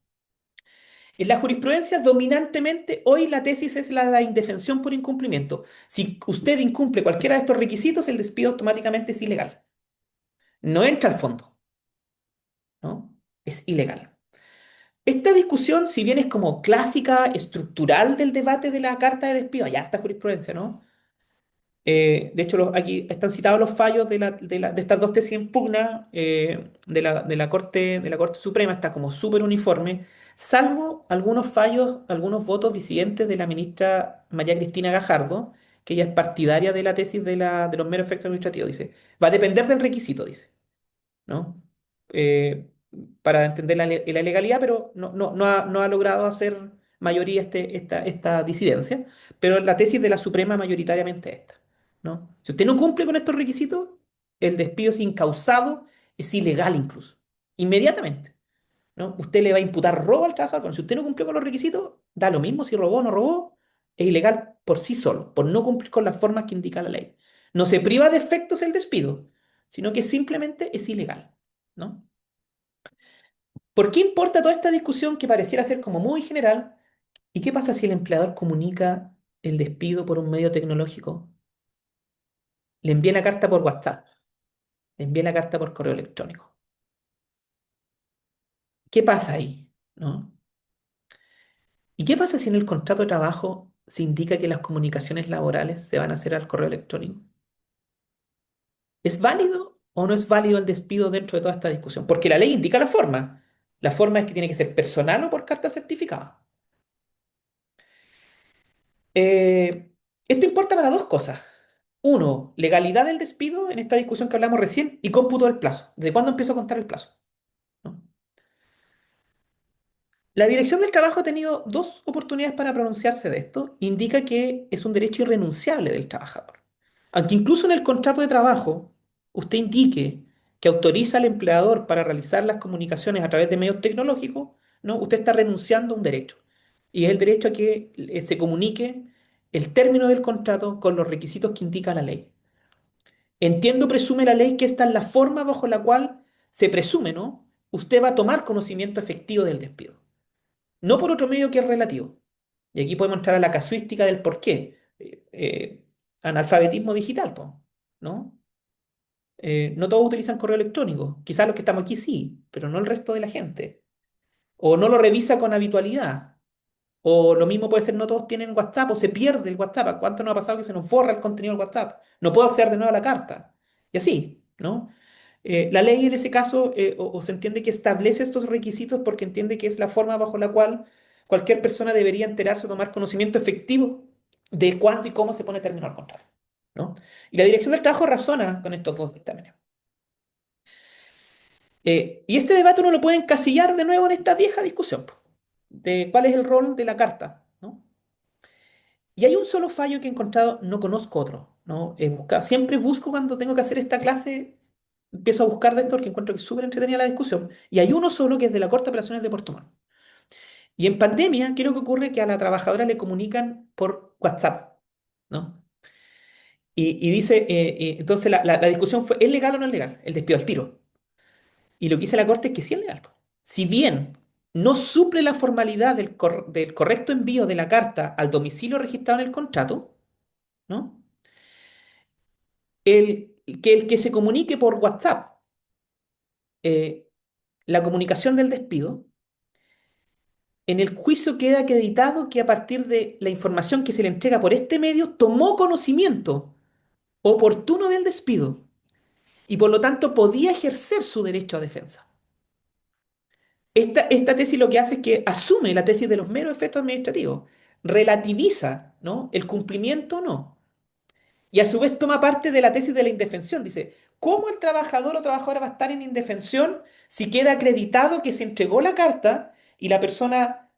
En la jurisprudencia, dominantemente, hoy la tesis es la de indefensión por incumplimiento. Si usted incumple cualquiera de estos requisitos, el despido automáticamente es ilegal. No entra al fondo, ¿no? Es ilegal. Esta discusión, si bien es como clásica, estructural del debate de la carta de despido, hay harta jurisprudencia, ¿no? De hecho, aquí están citados los fallos de estas dos tesis en pugna de la Corte Suprema, está como súper uniforme, salvo algunos fallos, algunos votos disidentes de la ministra María Cristina Gajardo, que ella es partidaria de la tesis de los meros efectos administrativos, dice, va a depender del requisito, dice, ¿no? Eh, para entender la legalidad, pero no ha logrado hacer mayoría esta disidencia, pero la tesis de la Suprema mayoritariamente es esta, ¿no? Si usted no cumple con estos requisitos, el despido es incausado, es ilegal incluso, inmediatamente, ¿no? Usted le va a imputar robo al trabajador. Bueno, si usted no cumplió con los requisitos, da lo mismo si robó o no robó, es ilegal por sí solo, por no cumplir con las formas que indica la ley. No se priva de efectos el despido, sino que simplemente es ilegal, ¿no? ¿Por qué importa toda esta discusión que pareciera ser como muy general? ¿Y qué pasa si el empleador comunica el despido por un medio tecnológico? Le envía la carta por WhatsApp, le envía la carta por correo electrónico. ¿Qué pasa ahí? ¿No? ¿Y qué pasa si en el contrato de trabajo se indica que las comunicaciones laborales se van a hacer al correo electrónico? ¿Es válido o no es válido el despido dentro de toda esta discusión? Porque la ley indica la forma. La forma es que tiene que ser personal o por carta certificada. Esto importa para dos cosas. Uno, legalidad del despido en esta discusión que hablamos recién y cómputo del plazo. ¿Desde cuándo empiezo a contar el plazo? ¿No? La Dirección del Trabajo ha tenido dos oportunidades para pronunciarse de esto. Indica que es un derecho irrenunciable del trabajador. Aunque incluso en el contrato de trabajo usted indique que autoriza al empleador para realizar las comunicaciones a través de medios tecnológicos, ¿no? Usted está renunciando a un derecho. Y es el derecho a que se comunique el término del contrato con los requisitos que indica la ley. Entiendo, presume la ley que esta es la forma bajo la cual se presume, ¿no? Usted va a tomar conocimiento efectivo del despido. No por otro medio que es relativo. Y aquí podemos entrar a la casuística del por qué. Analfabetismo digital, po, ¿no? No todos utilizan correo electrónico. Quizás los que estamos aquí sí, pero no el resto de la gente. O no lo revisa con habitualidad. O lo mismo puede ser, no todos tienen WhatsApp o se pierde el WhatsApp. ¿A cuánto nos ha pasado que se nos borra el contenido del WhatsApp? No puedo acceder de nuevo a la carta. Y así, ¿no? La ley en ese caso, o se entiende que establece estos requisitos porque entiende que es la forma bajo la cual cualquier persona debería enterarse o tomar conocimiento efectivo de cuándo y cómo se pone término al contrato, ¿no? Y la Dirección del Trabajo razona con estos dos dictámenes. Y este debate uno lo puede encasillar de nuevo en esta vieja discusión, po, de cuál es el rol de la carta, ¿no? Y hay un solo fallo que he encontrado, no conozco otro, ¿no? Siempre busco cuando tengo que hacer esta clase, empiezo a buscar de esto porque encuentro que es súper entretenida la discusión. Y hay uno solo que es de la Corte de Apelaciones de Puerto Montt. Y en pandemia, ¿qué es lo que ocurre? Que a la trabajadora le comunican por WhatsApp, ¿no? Y dice, entonces la discusión fue, ¿es legal o no es legal? El despido al tiro. Y lo que dice la Corte es que sí es legal, po. Si bien no suple la formalidad del correcto envío de la carta al domicilio registrado en el contrato, ¿no? El que se comunique por WhatsApp eh, la comunicación del despido, en el juicio queda acreditado que a partir de la información que se le entrega por este medio, tomó conocimiento oportuno del despido y por lo tanto podía ejercer su derecho a defensa. Esta tesis lo que hace es que asume la tesis de los meros efectos administrativos, relativiza, ¿no?, el cumplimiento o no, y a su vez toma parte de la tesis de la indefensión. Dice, ¿cómo el trabajador o trabajadora va a estar en indefensión si queda acreditado que se entregó la carta y la persona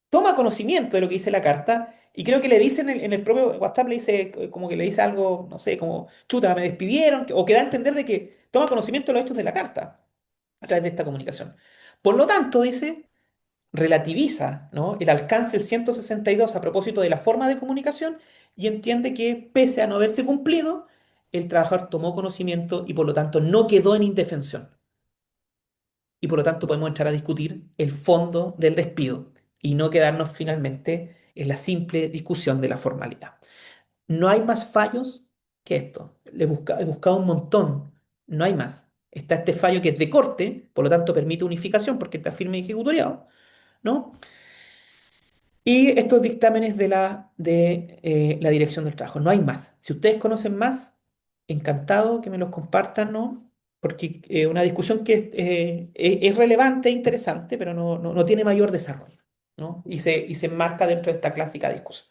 toma conocimiento de lo que dice la carta? Y creo que le dice en el propio WhatsApp, le dice, como que le dice algo, no sé, como, chuta, me despidieron, o que da a entender de que toma conocimiento de los hechos de la carta a través de esta comunicación. Por lo tanto, dice, relativiza, ¿no?, el alcance del 162 a propósito de la forma de comunicación y entiende que pese a no haberse cumplido, el trabajador tomó conocimiento y por lo tanto no quedó en indefensión. Y por lo tanto podemos entrar a discutir el fondo del despido y no quedarnos finalmente en la simple discusión de la formalidad. No hay más fallos que esto. He buscado un montón. No hay más. Está este fallo que es de corte, por lo tanto permite unificación porque está firme y ejecutoriado, ¿no? Y estos dictámenes de la Dirección del Trabajo. No hay más. Si ustedes conocen más, encantado que me los compartan, ¿no? Porque una discusión que es relevante e interesante, pero no tiene mayor desarrollo, ¿no? Y se enmarca dentro de esta clásica discusión.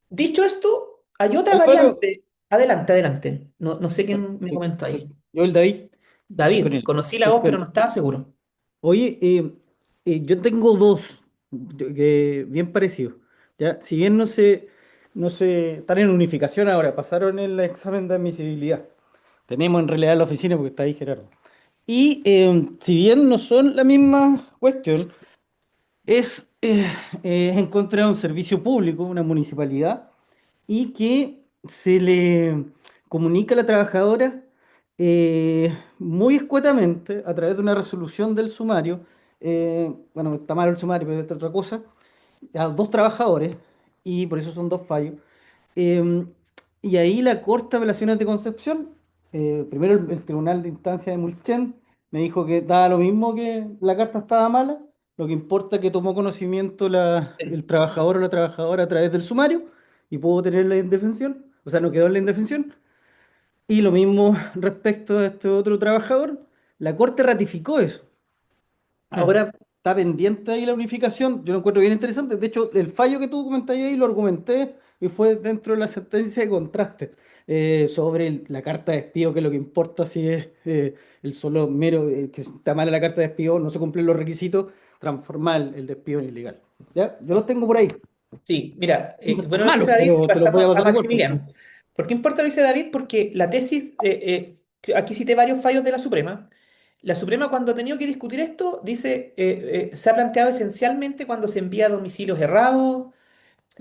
Dicho esto, hay otra Oye, Pablo, variante. Adelante, adelante. No sé quién me comentó ahí. yo el David, con David, él, conocí la voz, pero no disculpen. estaba seguro. Oye, yo tengo dos bien parecidos. ¿Ya? Si bien no se están en unificación ahora, pasaron el examen de admisibilidad. Tenemos en realidad la oficina porque está ahí Gerardo. Y si bien no son la misma cuestión, es en contra de un servicio público, una municipalidad, y que se le comunica a la trabajadora muy escuetamente a través de una resolución del sumario, bueno, está mal el sumario, pero es otra cosa, a dos trabajadores, y por eso son dos fallos. Eh, y ahí la Corte de Apelaciones de Concepción, primero el Tribunal de Instancia de Mulchen, me dijo que daba lo mismo, que la carta estaba mala, lo que importa es que tomó conocimiento el trabajador o la trabajadora a través del sumario y pudo tener la indefensión, o sea, no quedó en la indefensión. Y lo mismo respecto a este otro trabajador, la Corte ratificó eso. Ah, Ahora está pendiente ahí la unificación. Yo lo encuentro bien interesante. De hecho, el fallo que tú comentaste ahí lo argumenté y fue dentro de la sentencia de contraste sobre la carta de despido, que es lo que importa si es el solo mero, que está mala la carta de despido, no se cumplen los requisitos, transformar el despido en ilegal. ¿Ya? Yo lo tengo por ahí. sí, mira, Quizás están bueno, lo que dice malos, David, y pero te los voy a pasamos a pasar a corte. Maximiliano. ¿Por qué importa lo que dice David? Porque la tesis, que aquí cité varios fallos de la Suprema. La Suprema, cuando ha tenido que discutir esto, dice, se ha planteado esencialmente cuando se envía a domicilios errados,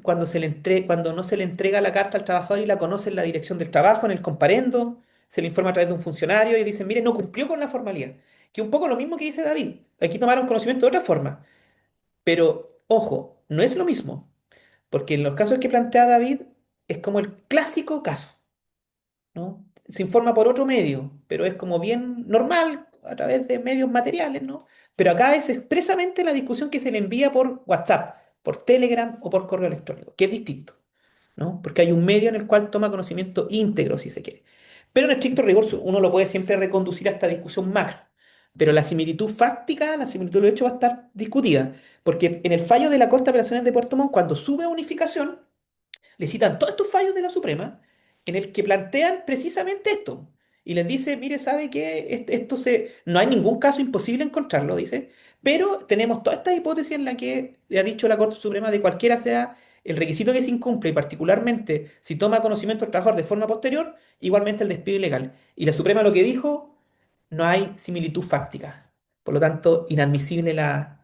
cuando no se le entrega la carta al trabajador y la conoce en la dirección del trabajo, en el comparendo, se le informa a través de un funcionario y dicen, mire, no cumplió con la formalidad. Que un poco lo mismo que dice David. Aquí tomaron conocimiento de otra forma. Pero, ojo, no es lo mismo. Porque en los casos que plantea David es como el clásico caso, ¿no? Se informa por otro medio, pero es como bien normal, a través de medios materiales, ¿no? Pero acá es expresamente la discusión que se le envía por WhatsApp, por Telegram o por correo electrónico, que es distinto, ¿no? Porque hay un medio en el cual toma conocimiento íntegro, si se quiere. Pero en estricto rigor uno lo puede siempre reconducir a esta discusión macro. Pero la similitud fáctica, la similitud de hecho va a estar discutida, porque en el fallo de la Corte de Apelaciones de Puerto Montt, cuando sube a unificación, le citan todos estos fallos de la Suprema en el que plantean precisamente esto. Y les dice, mire, ¿sabe qué? No hay ningún caso imposible encontrarlo, dice, pero tenemos toda esta hipótesis en la que le ha dicho la Corte Suprema de cualquiera sea el requisito que se incumple, y particularmente si toma conocimiento el trabajador de forma posterior, igualmente el despido ilegal. Y la Suprema lo que dijo, no hay similitud fáctica. Por lo tanto, inadmisible la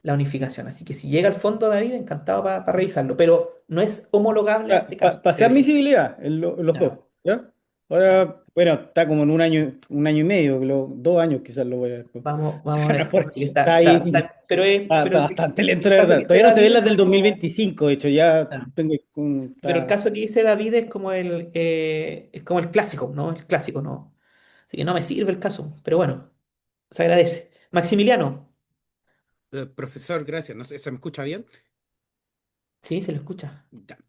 unificación. Así que si llega al fondo, David, encantado para revisarlo. Pero no es homologable a este caso. Pasé admisibilidad en los dos, Ya, ¿ya? ya. Ahora, bueno, está como en un año y medio, 2 años quizás lo voy a ver. Vamos a ver. Sí, Está ahí, pero está bastante lento, el la caso verdad. que dice Todavía no se ven David las es del como. 2025, de hecho, ya Ya. tengo Pero el está, caso que dice David es como el clásico, ¿no? El clásico, ¿no? Así que no me sirve el caso. Pero bueno, se agradece. Maximiliano. Profesor, gracias. No sé, ¿se me escucha bien? Sí, se lo escucha. Ya.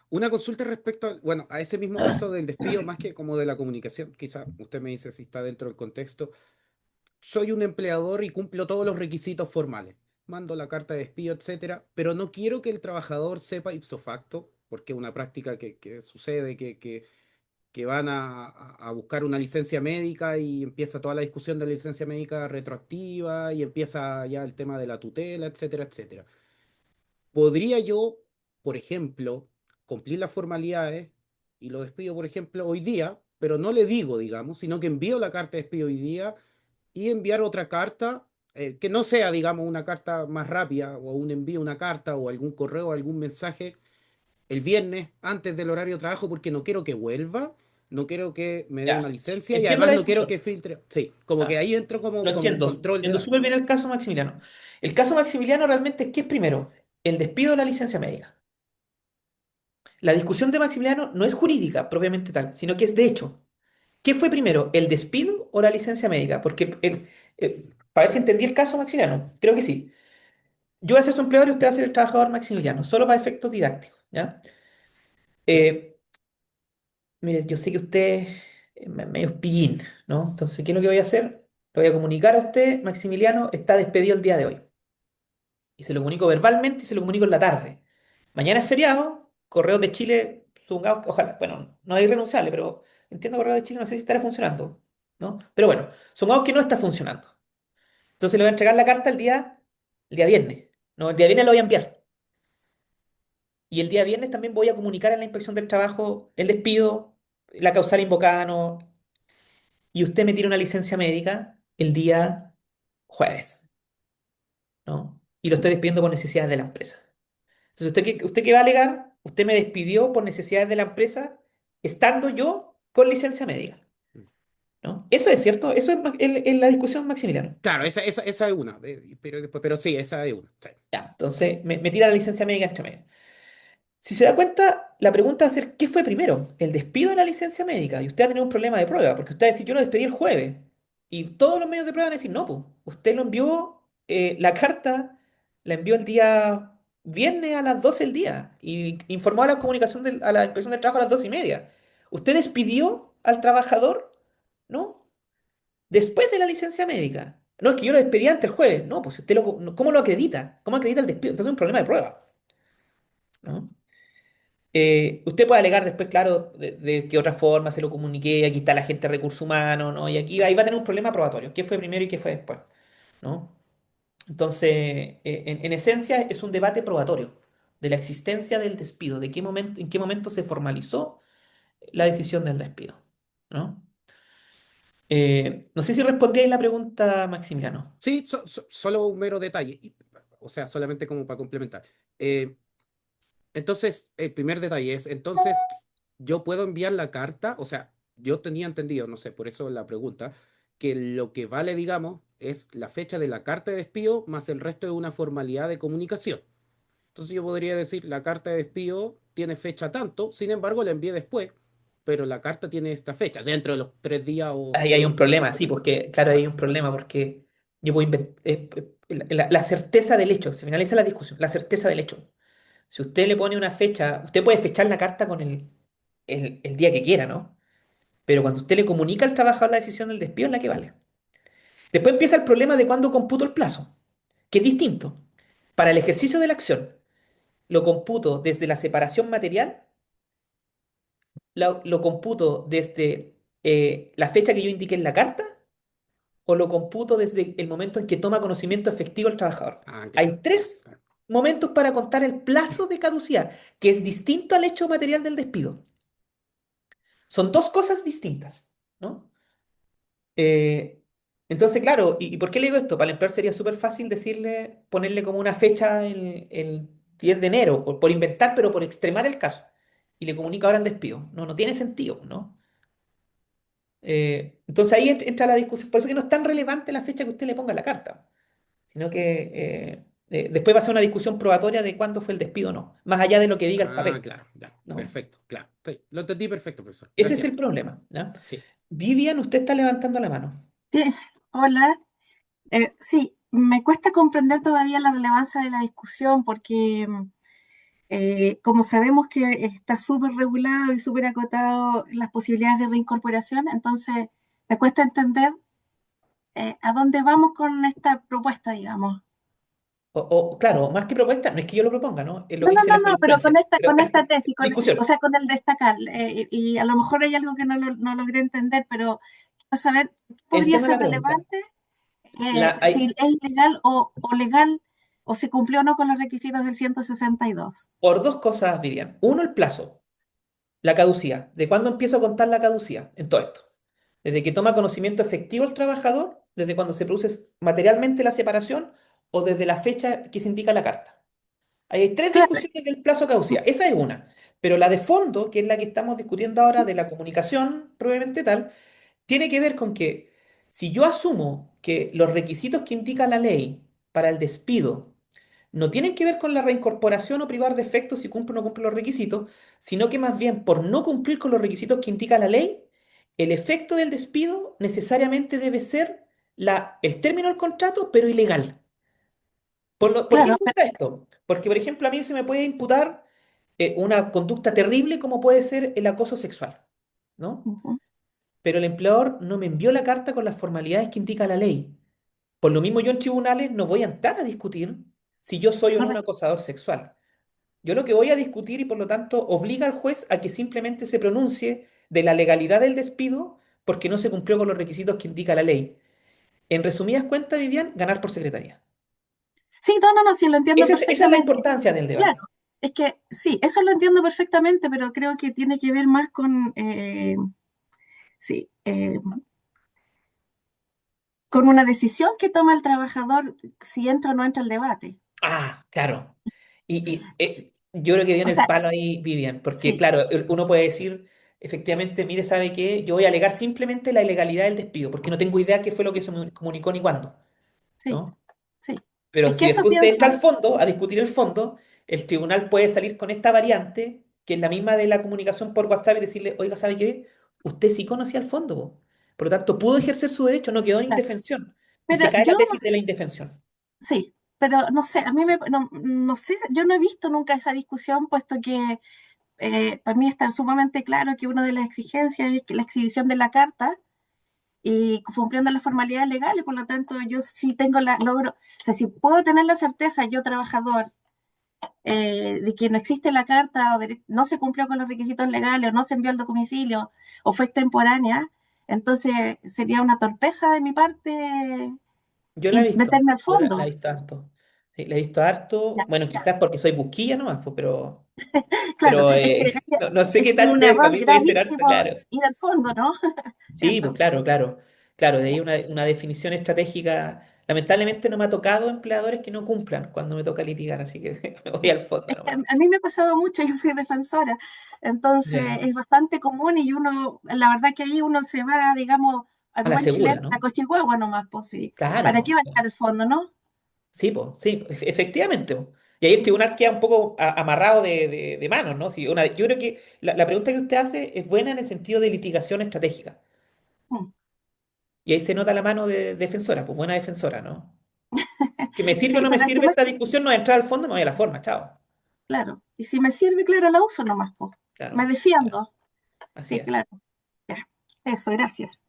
Una consulta respecto bueno, a ese mismo caso del despido, más que como de la comunicación. Quizá usted me dice si está dentro del contexto. Soy un empleador y cumplo todos los requisitos formales. Mando la carta de despido, etcétera, pero no quiero que el trabajador sepa ipso facto, porque es una práctica que sucede, que van a buscar una licencia médica y empieza toda la discusión de la licencia médica retroactiva y empieza ya el tema de la tutela, etcétera, etcétera. ¿Podría yo, por ejemplo, cumplir las formalidades y lo despido, por ejemplo, hoy día, pero no le digo, digamos, sino que envío la carta de despido hoy día y enviar otra carta que no sea, digamos, una carta más rápida o un envío, una carta o algún correo, algún mensaje el viernes antes del horario de trabajo porque no quiero que vuelva, no quiero que me dé una Ya. licencia y Entiendo además la no quiero discusión. que filtre. Sí, como que Ah, ahí entro lo como el entiendo. control de Entiendo la... súper bien el caso Maximiliano. El caso Maximiliano realmente es ¿qué es primero? El despido de la licencia médica. La discusión de Maximiliano no es jurídica propiamente tal, sino que es de hecho. ¿Qué fue primero, el despido o la licencia médica? Porque, para ver si entendí el caso Maximiliano, creo que sí. Yo voy a ser su empleador y usted va a ser el trabajador Maximiliano, solo para efectos didácticos, ¿ya? Eh, Mire, yo sé que usted es medio pillín, ¿no? Entonces, ¿qué es lo que voy a hacer? Le voy a comunicar a usted, Maximiliano está despedido el día de hoy. Y se lo comunico verbalmente y se lo comunico en la tarde. Mañana es feriado, Correos de Chile, supongamos que, ojalá, bueno, no hay renunciable, pero entiendo Correos de Chile, no sé si estará funcionando, ¿no? Pero bueno, supongamos que no está funcionando. Entonces le voy a entregar la carta el día viernes, ¿no? El día viernes lo voy a enviar. Y el día viernes también voy a comunicar a la Inspección del Trabajo el despido, la causal invocada, ¿no? Y usted me tira una licencia médica el día jueves, ¿no? Y lo estoy despidiendo por necesidades de la empresa. Entonces, ¿usted qué va a alegar? Usted me despidió por necesidades de la empresa estando yo con licencia médica, ¿no? Eso es cierto, eso es la discusión, Maximiliano. Claro, esa es una, pero sí, esa es una. Sí. Ya, entonces me tira la licencia médica entre medio. Si se da cuenta, la pregunta va a ser, ¿qué fue primero? ¿El despido de la licencia médica? Y usted va a tener un problema de prueba, porque usted va a decir, yo lo despedí el jueves. Y todos los medios de prueba van a decir, no, pues, usted lo envió, la carta la envió el día viernes a las 12 del día y informó a la comunicación a la inspección del trabajo a las 2:30. Usted despidió al trabajador, ¿no? Después de la licencia médica. No, es que yo lo despedí antes el jueves. No, pues usted ¿cómo lo acredita? ¿Cómo acredita el despido? Entonces es un problema de prueba, ¿no? Usted puede alegar después, claro, de qué otra forma se lo comuniqué, aquí está la gente de recursos humanos, ¿no? Y aquí ahí va a tener un problema probatorio, qué fue primero y qué fue después, ¿no? Entonces, en esencia es un debate probatorio de la existencia del despido, en qué momento se formalizó la decisión del despido, ¿no? No sé si respondí ahí la pregunta, Maximiliano. Sí, solo un mero detalle, o sea, solamente como para complementar. Eh, entonces, el primer detalle es, entonces, yo puedo enviar la carta, o sea, yo tenía entendido, no sé, por eso la pregunta, que lo que vale, digamos, es la fecha de la carta de despido más el resto de una formalidad de comunicación. Entonces yo podría decir, la carta de despido tiene fecha tanto, sin embargo, la envié después. pero la carta tiene esta fecha, dentro de los 3 días o Ahí hay un 5 días problema, que sí, tenga. porque, claro, hay un problema porque yo puedo la certeza del hecho, se finaliza la discusión, la certeza del hecho. Si usted le pone una fecha, usted puede fechar la carta con el día que quiera, ¿no? Pero cuando usted le comunica al trabajador la decisión del despido, es la que vale. Después empieza el problema de cuándo computo el plazo, que es distinto. Para el ejercicio de la acción, lo computo desde la separación material, lo computo desde la fecha que yo indiqué en la carta, o lo computo desde el momento en que toma conocimiento efectivo el trabajador. Ah, claro, Hay claro, tres claro. momentos para contar el plazo de caducidad, que es distinto al hecho material del despido. Son dos cosas distintas, ¿no? Eh, entonces, claro, ¿y por qué le digo esto? Para el empleador sería súper fácil decirle, ponerle como una fecha el 10 de enero, por inventar, pero por extremar el caso. Y le comunica ahora el despido. No, no tiene sentido, ¿no? Entonces ahí entra la discusión. Por eso que no es tan relevante la fecha que usted le ponga a la carta, sino que después va a ser una discusión probatoria de cuándo fue el despido o no, más allá de lo que diga el Ah, papel, claro, ya, ¿no? perfecto, claro. Sí, lo entendí perfecto, profesor. Ese es Gracias. el problema, ¿no? Sí. Vivian, usted está levantando la mano. Sí, hola. Sí, me cuesta comprender todavía la relevancia de la discusión porque como sabemos que está súper regulado y súper acotado las posibilidades de reincorporación, entonces me cuesta entender a dónde vamos con esta propuesta, digamos. Claro, más que propuesta, no es que yo lo proponga, ¿no? Es lo No, que no, dice no, la no, pero jurisprudencia. Pero, con esta tesis, o discusión. sea, con el destacar, y a lo mejor hay algo que no logré entender, pero quiero saber, ¿podría Entiendo ser la pregunta. relevante si Hay, es ilegal o legal o si cumplió o no con los requisitos del 162? por dos cosas, Vivian. Uno, el plazo, la caducidad. ¿De cuándo empiezo a contar la caducidad en todo esto? Desde que toma conocimiento efectivo el trabajador, desde cuando se produce materialmente la separación o desde la fecha que se indica en la carta. Ahí hay tres Claro, discusiones del plazo caducidad. Esa es una. Pero la de fondo, que es la que estamos discutiendo ahora de la comunicación probablemente tal, tiene que ver con que si yo asumo que los requisitos que indica la ley para el despido no tienen que ver con la reincorporación o privar de efectos si cumple o no cumple los requisitos, sino que más bien por no cumplir con los requisitos que indica la ley, el efecto del despido necesariamente debe ser el término del contrato, pero ilegal. ¿Por qué claro, implica esto? Porque, por ejemplo, a mí se me puede imputar una conducta terrible como puede ser el acoso sexual, ¿no? ujú, Pero el empleador no me envió la carta con las formalidades que indica la ley. Por lo mismo, yo en tribunales no voy a entrar a discutir si yo soy o no un correcto. acosador sexual. Yo lo que voy a discutir y por lo tanto obliga al juez a que simplemente se pronuncie de la legalidad del despido porque no se cumplió con los requisitos que indica la ley. En resumidas cuentas, Vivian, ganar por secretaría. Sí, no, no, no, sí, lo entiendo Esa es la perfectamente. importancia del Claro, debate. es que sí, eso lo entiendo perfectamente, pero creo que tiene que ver más sí, con una decisión que toma el trabajador si entra o no entra al debate. Ah, claro. Yo creo que O viene el sea, palo ahí, Vivian, porque sí, claro, uno puede decir, efectivamente, mire, ¿sabe qué? Yo voy a alegar simplemente la ilegalidad del despido, porque no tengo idea qué fue lo que se me comunicó ni cuándo, sí, ¿no? sí. Pero Es que si eso después usted entra pienso, al fondo, a discutir el fondo, el tribunal puede salir con esta variante, que es la misma de la comunicación por WhatsApp, y decirle, oiga, ¿sabe qué? Usted sí conocía el fondo, po. Por lo tanto, pudo ejercer su derecho, no quedó en claro. indefensión. Y Pero se cae yo la no tesis de la sé, indefensión. sí, pero no sé, a mí no sé, yo no he visto nunca esa discusión, puesto que para mí está sumamente claro que una de las exigencias es que la exhibición de la carta y cumpliendo las formalidades legales, por lo tanto yo sí tengo logro, o sea, si puedo tener la certeza yo trabajador de que no existe la carta o no se cumplió con los requisitos legales o no se envió al domicilio o fue extemporánea, entonces sería una torpeza de mi parte Yo la he y visto, meterme al yo la he fondo. visto harto. Sí, la he visto harto, Ya, bueno, ya. quizás porque soy busquilla nomás, pues, Claro, no sé es qué que es un tanto, para error mí puede ser harto, gravísimo claro. ir al fondo, ¿no? Sí, pues Eso. claro, claro. Claro, de Ya. ahí una definición estratégica. Lamentablemente no me ha tocado empleadores que no cumplan cuando me toca litigar, así que me voy Sí. al fondo Es que nomás. a mí me ha pasado mucho, yo soy defensora, entonces Ya. es bastante común y uno, la verdad que ahí uno se va, digamos, al A la buen chileno, segura, a ¿no? cochihuahua nomás, pues sí. ¿Para qué Claro. va a estar el fondo, no? Sí, pues, sí, efectivamente, po. Y ahí el tribunal queda un poco amarrado de manos, ¿no? Si yo creo que la pregunta que usted hace es buena en el sentido de litigación estratégica. Mm. Y ahí se nota la mano de defensora, pues buena defensora, ¿no? Que me sirve o Sí, no me pero el sirve tema es esta que, discusión, no entrar al fondo, me voy a la forma, chao. claro, y si me sirve, claro, la uso nomás, po. Me Claro, claro, defiendo. así Sí, es. claro. Ya. Eso, gracias.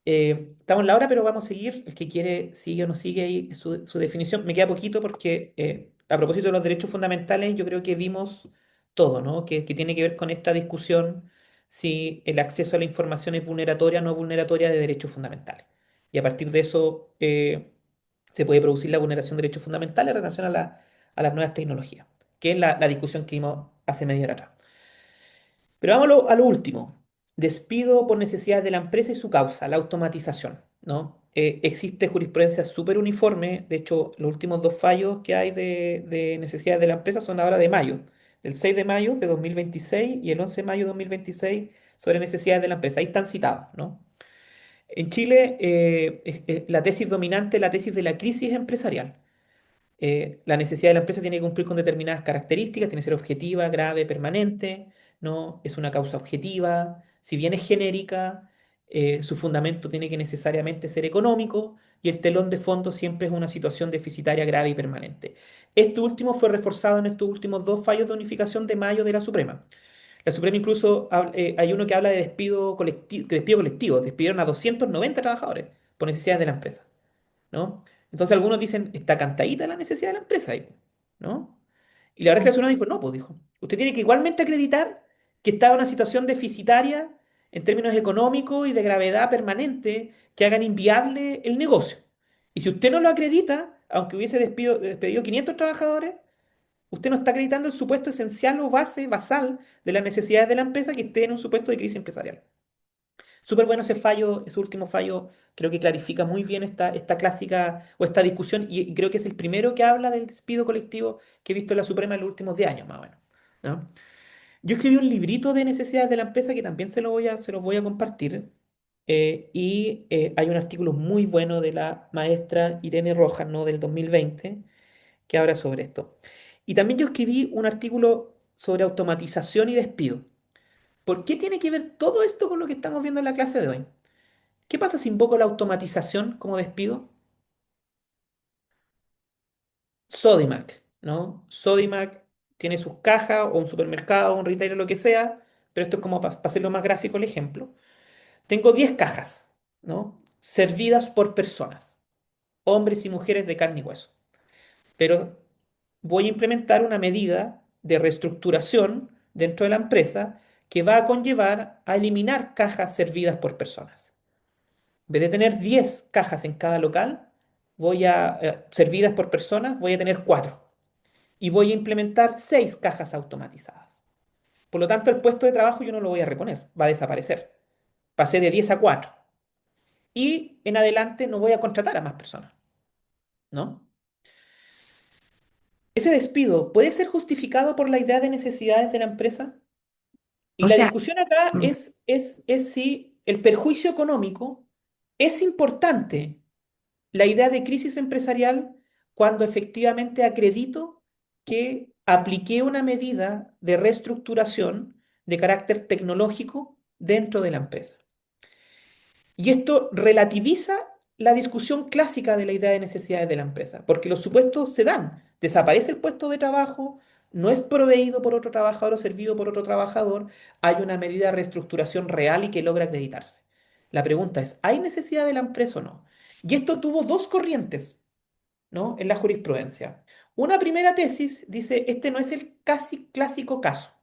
Estamos en la hora, pero vamos a seguir. El que quiere sigue o no sigue ahí su definición. Me queda poquito porque a propósito de los derechos fundamentales, yo creo que vimos todo, ¿no? Que tiene que ver con esta discusión si el acceso a la información es vulneratoria o no vulneratoria de derechos fundamentales. Y a partir de eso se puede producir la vulneración de derechos fundamentales en relación a las nuevas tecnologías, que es la discusión que vimos hace media hora atrás. Pero vamos a lo último. Despido por necesidades de la empresa y su causa, la automatización, ¿no? Existe jurisprudencia súper uniforme. De hecho, los últimos dos fallos que hay de necesidades de la empresa son ahora de mayo, del 6 de mayo de 2026 y el 11 de mayo de 2026 sobre necesidades de la empresa. Ahí están citados, ¿no? En Chile, la tesis dominante es la tesis de la crisis empresarial. La necesidad de la empresa tiene que cumplir con determinadas características, tiene que ser objetiva, grave, permanente, ¿no? Es una causa objetiva, si bien es genérica, su fundamento tiene que necesariamente ser económico y el telón de fondo siempre es una situación deficitaria, grave y permanente. Este último fue reforzado en estos últimos dos fallos de unificación de mayo de la Suprema. La Suprema incluso, hay uno que habla de despido colectivo, despidieron a 290 trabajadores por necesidades de la empresa, ¿no? Entonces algunos dicen, está cantadita la necesidad de la empresa ahí, ¿no? Y la verdad es que Mm. el tribunal dijo, no, pues dijo, usted tiene que igualmente acreditar que está en una situación deficitaria en términos económicos y de gravedad permanente que hagan inviable el negocio. Y si usted no lo acredita, aunque hubiese despedido 500 trabajadores, usted no está acreditando el supuesto esencial o basal de las necesidades de la empresa que esté en un supuesto de crisis empresarial. Súper bueno ese fallo, ese último fallo, creo que clarifica muy bien esta clásica o esta discusión y creo que es el primero que habla del despido colectivo que he visto en la Suprema en los últimos 10 años, más o menos, ¿no? Yo escribí un librito de necesidades de la empresa que también se los voy a compartir hay un artículo muy bueno de la maestra Irene Rojas, ¿no? Del 2020 que habla sobre esto. Y también yo escribí un artículo sobre automatización y despido. ¿Por qué tiene que ver todo esto con lo que estamos viendo en la clase de hoy? ¿Qué pasa si invoco la automatización como despido? Sodimac, ¿no? Sodimac tiene sus cajas o un supermercado, un retailer, lo que sea, pero esto es como para hacerlo más gráfico el ejemplo. Tengo 10 cajas, ¿no? Servidas por personas, hombres y mujeres de carne y hueso. Pero voy a implementar una medida de reestructuración dentro de la empresa que va a conllevar a eliminar cajas servidas por personas. En vez de tener 10 cajas en cada local, servidas por personas, voy a tener 4 y voy a implementar 6 cajas automatizadas. Por lo tanto, el puesto de trabajo yo no lo voy a reponer, va a desaparecer. Pasé de 10 a 4 y en adelante no voy a contratar a más personas, ¿no? Ese despido puede ser justificado por la idea de necesidades de la empresa y O la sea, discusión acá mm, es si el perjuicio económico es importante la idea de crisis empresarial cuando efectivamente acredito que apliqué una medida de reestructuración de carácter tecnológico dentro de la empresa. Y esto relativiza la discusión clásica de la idea de necesidades de la empresa, porque los supuestos se dan. Desaparece el puesto de trabajo, no es proveído por otro trabajador o servido por otro trabajador, hay una medida de reestructuración real y que logra acreditarse. La pregunta es, ¿hay necesidad de la empresa o no? Y esto tuvo dos corrientes, ¿no? En la jurisprudencia. Una primera tesis dice, este no es el casi clásico caso,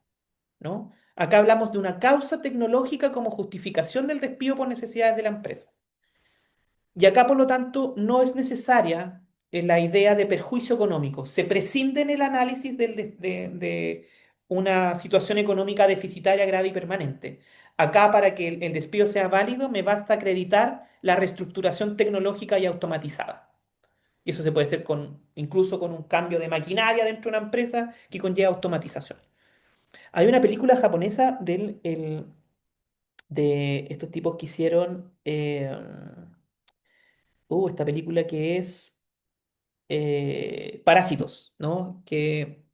¿no? Acá hablamos de una causa tecnológica como justificación del despido por necesidades de la empresa. Y acá, por lo tanto, no es necesaria la idea de perjuicio económico. Se prescinde en el análisis de una situación económica deficitaria, grave y permanente. Acá, para que el despido sea válido, me basta acreditar la reestructuración tecnológica y automatizada. Y eso se puede hacer incluso con un cambio de maquinaria dentro de una empresa que conlleva automatización. Hay una película japonesa de estos tipos que hicieron esta película que es parásitos, ¿no? Que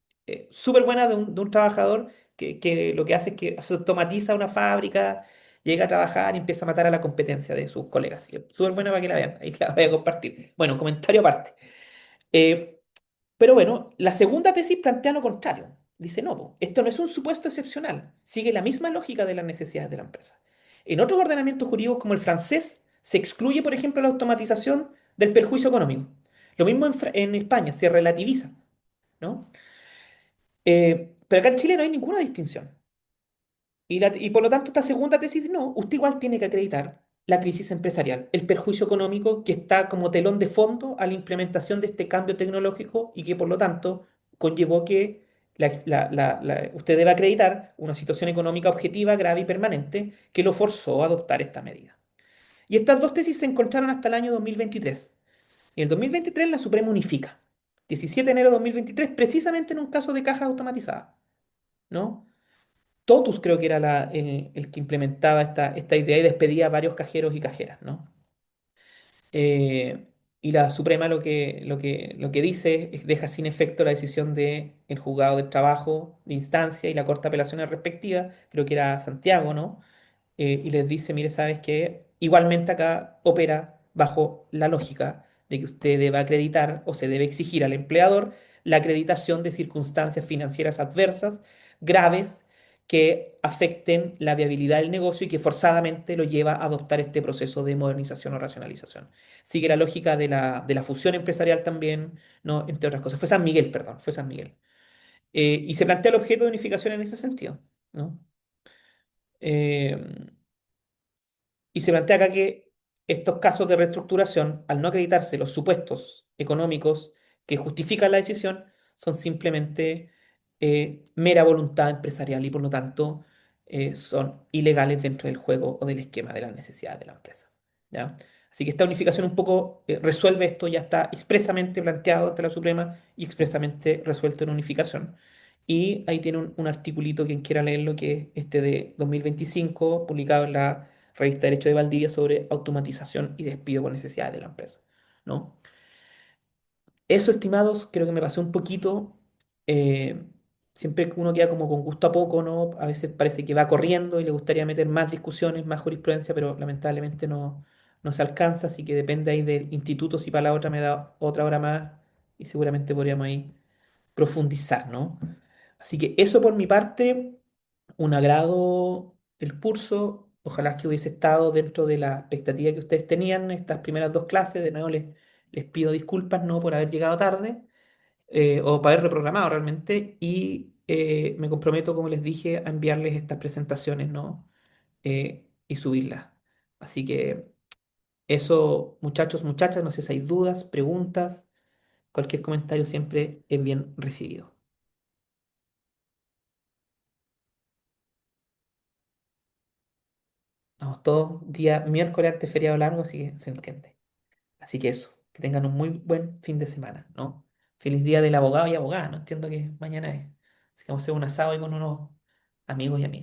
súper buena de un trabajador que lo que hace es que se automatiza una fábrica, llega a trabajar y empieza a matar a la competencia de sus colegas. Así que súper buena para que la vean, ahí la voy a compartir. Bueno, comentario aparte. Eh, pero bueno, la segunda tesis plantea lo contrario. Dice, no, po, esto no es un supuesto excepcional, sigue la misma lógica de las necesidades de la empresa. En otros ordenamientos jurídicos como el francés, se excluye, por ejemplo, la automatización del perjuicio económico. Lo mismo en España, se relativiza, ¿no? Pero acá en Chile no hay ninguna distinción. Y por lo tanto, esta segunda tesis, no, usted igual tiene que acreditar la crisis empresarial, el perjuicio económico que está como telón de fondo a la implementación de este cambio tecnológico y que por lo tanto conllevó que usted debe acreditar una situación económica objetiva, grave y permanente que lo forzó a adoptar esta medida. Y estas dos tesis se encontraron hasta el año 2023. Y en el 2023 la Suprema unifica. 17 de enero de 2023, precisamente en un caso de caja automatizada, ¿no? Totus creo que era el que implementaba esta idea y despedía a varios cajeros y cajeras, ¿no? Eh, y la Suprema lo que dice es deja sin efecto la decisión del juzgado del trabajo de instancia y la Corte de Apelaciones respectiva, creo que era Santiago, ¿no? Y les dice, mire, ¿sabes qué? Igualmente acá opera bajo la lógica de que usted debe acreditar o se debe exigir al empleador la acreditación de circunstancias financieras adversas, graves, que afecten la viabilidad del negocio y que forzadamente lo lleva a adoptar este proceso de modernización o racionalización. Sigue la lógica de la fusión empresarial también, ¿no? Entre otras cosas. Fue San Miguel, perdón, fue San Miguel. Y se plantea el objeto de unificación en ese sentido, ¿no? Eh, y se plantea acá que estos casos de reestructuración, al no acreditarse los supuestos económicos que justifican la decisión, son simplemente mera voluntad empresarial y por lo tanto son ilegales dentro del juego o del esquema de las necesidades de la empresa. ¿Ya? Así que esta unificación un poco resuelve esto, ya está expresamente planteado ante la Suprema y expresamente resuelto en unificación. Y ahí tiene un articulito, quien quiera leerlo, que es este de 2025, publicado en la Revista de Derecho de Valdivia sobre automatización y despido por necesidades de la empresa, ¿no? Eso, estimados, creo que me pasé un poquito. eh, Siempre que uno queda como con gusto a poco, ¿no? A veces parece que va corriendo y le gustaría meter más discusiones, más jurisprudencia, pero lamentablemente no se alcanza, así que depende ahí del instituto si para la otra me da otra hora más y seguramente podríamos ahí profundizar, ¿no? Así que eso por mi parte, un agrado el curso. Ojalá que hubiese estado dentro de la expectativa que ustedes tenían estas primeras dos clases. De nuevo les pido disculpas, ¿no? Por haber llegado tarde o por haber reprogramado realmente. Y me comprometo, como les dije, a enviarles estas presentaciones, ¿no? Y subirlas. Así que eso, muchachos, muchachas, no sé si hay dudas, preguntas, cualquier comentario siempre es bien recibido. Estamos todos día miércoles ante feriado largo, así que se entiende. Así que eso, que tengan un muy buen fin de semana, ¿no? Feliz día del abogado y abogada, ¿no? Entiendo que mañana es. Así que vamos a hacer un asado ahí con unos amigos y amigas.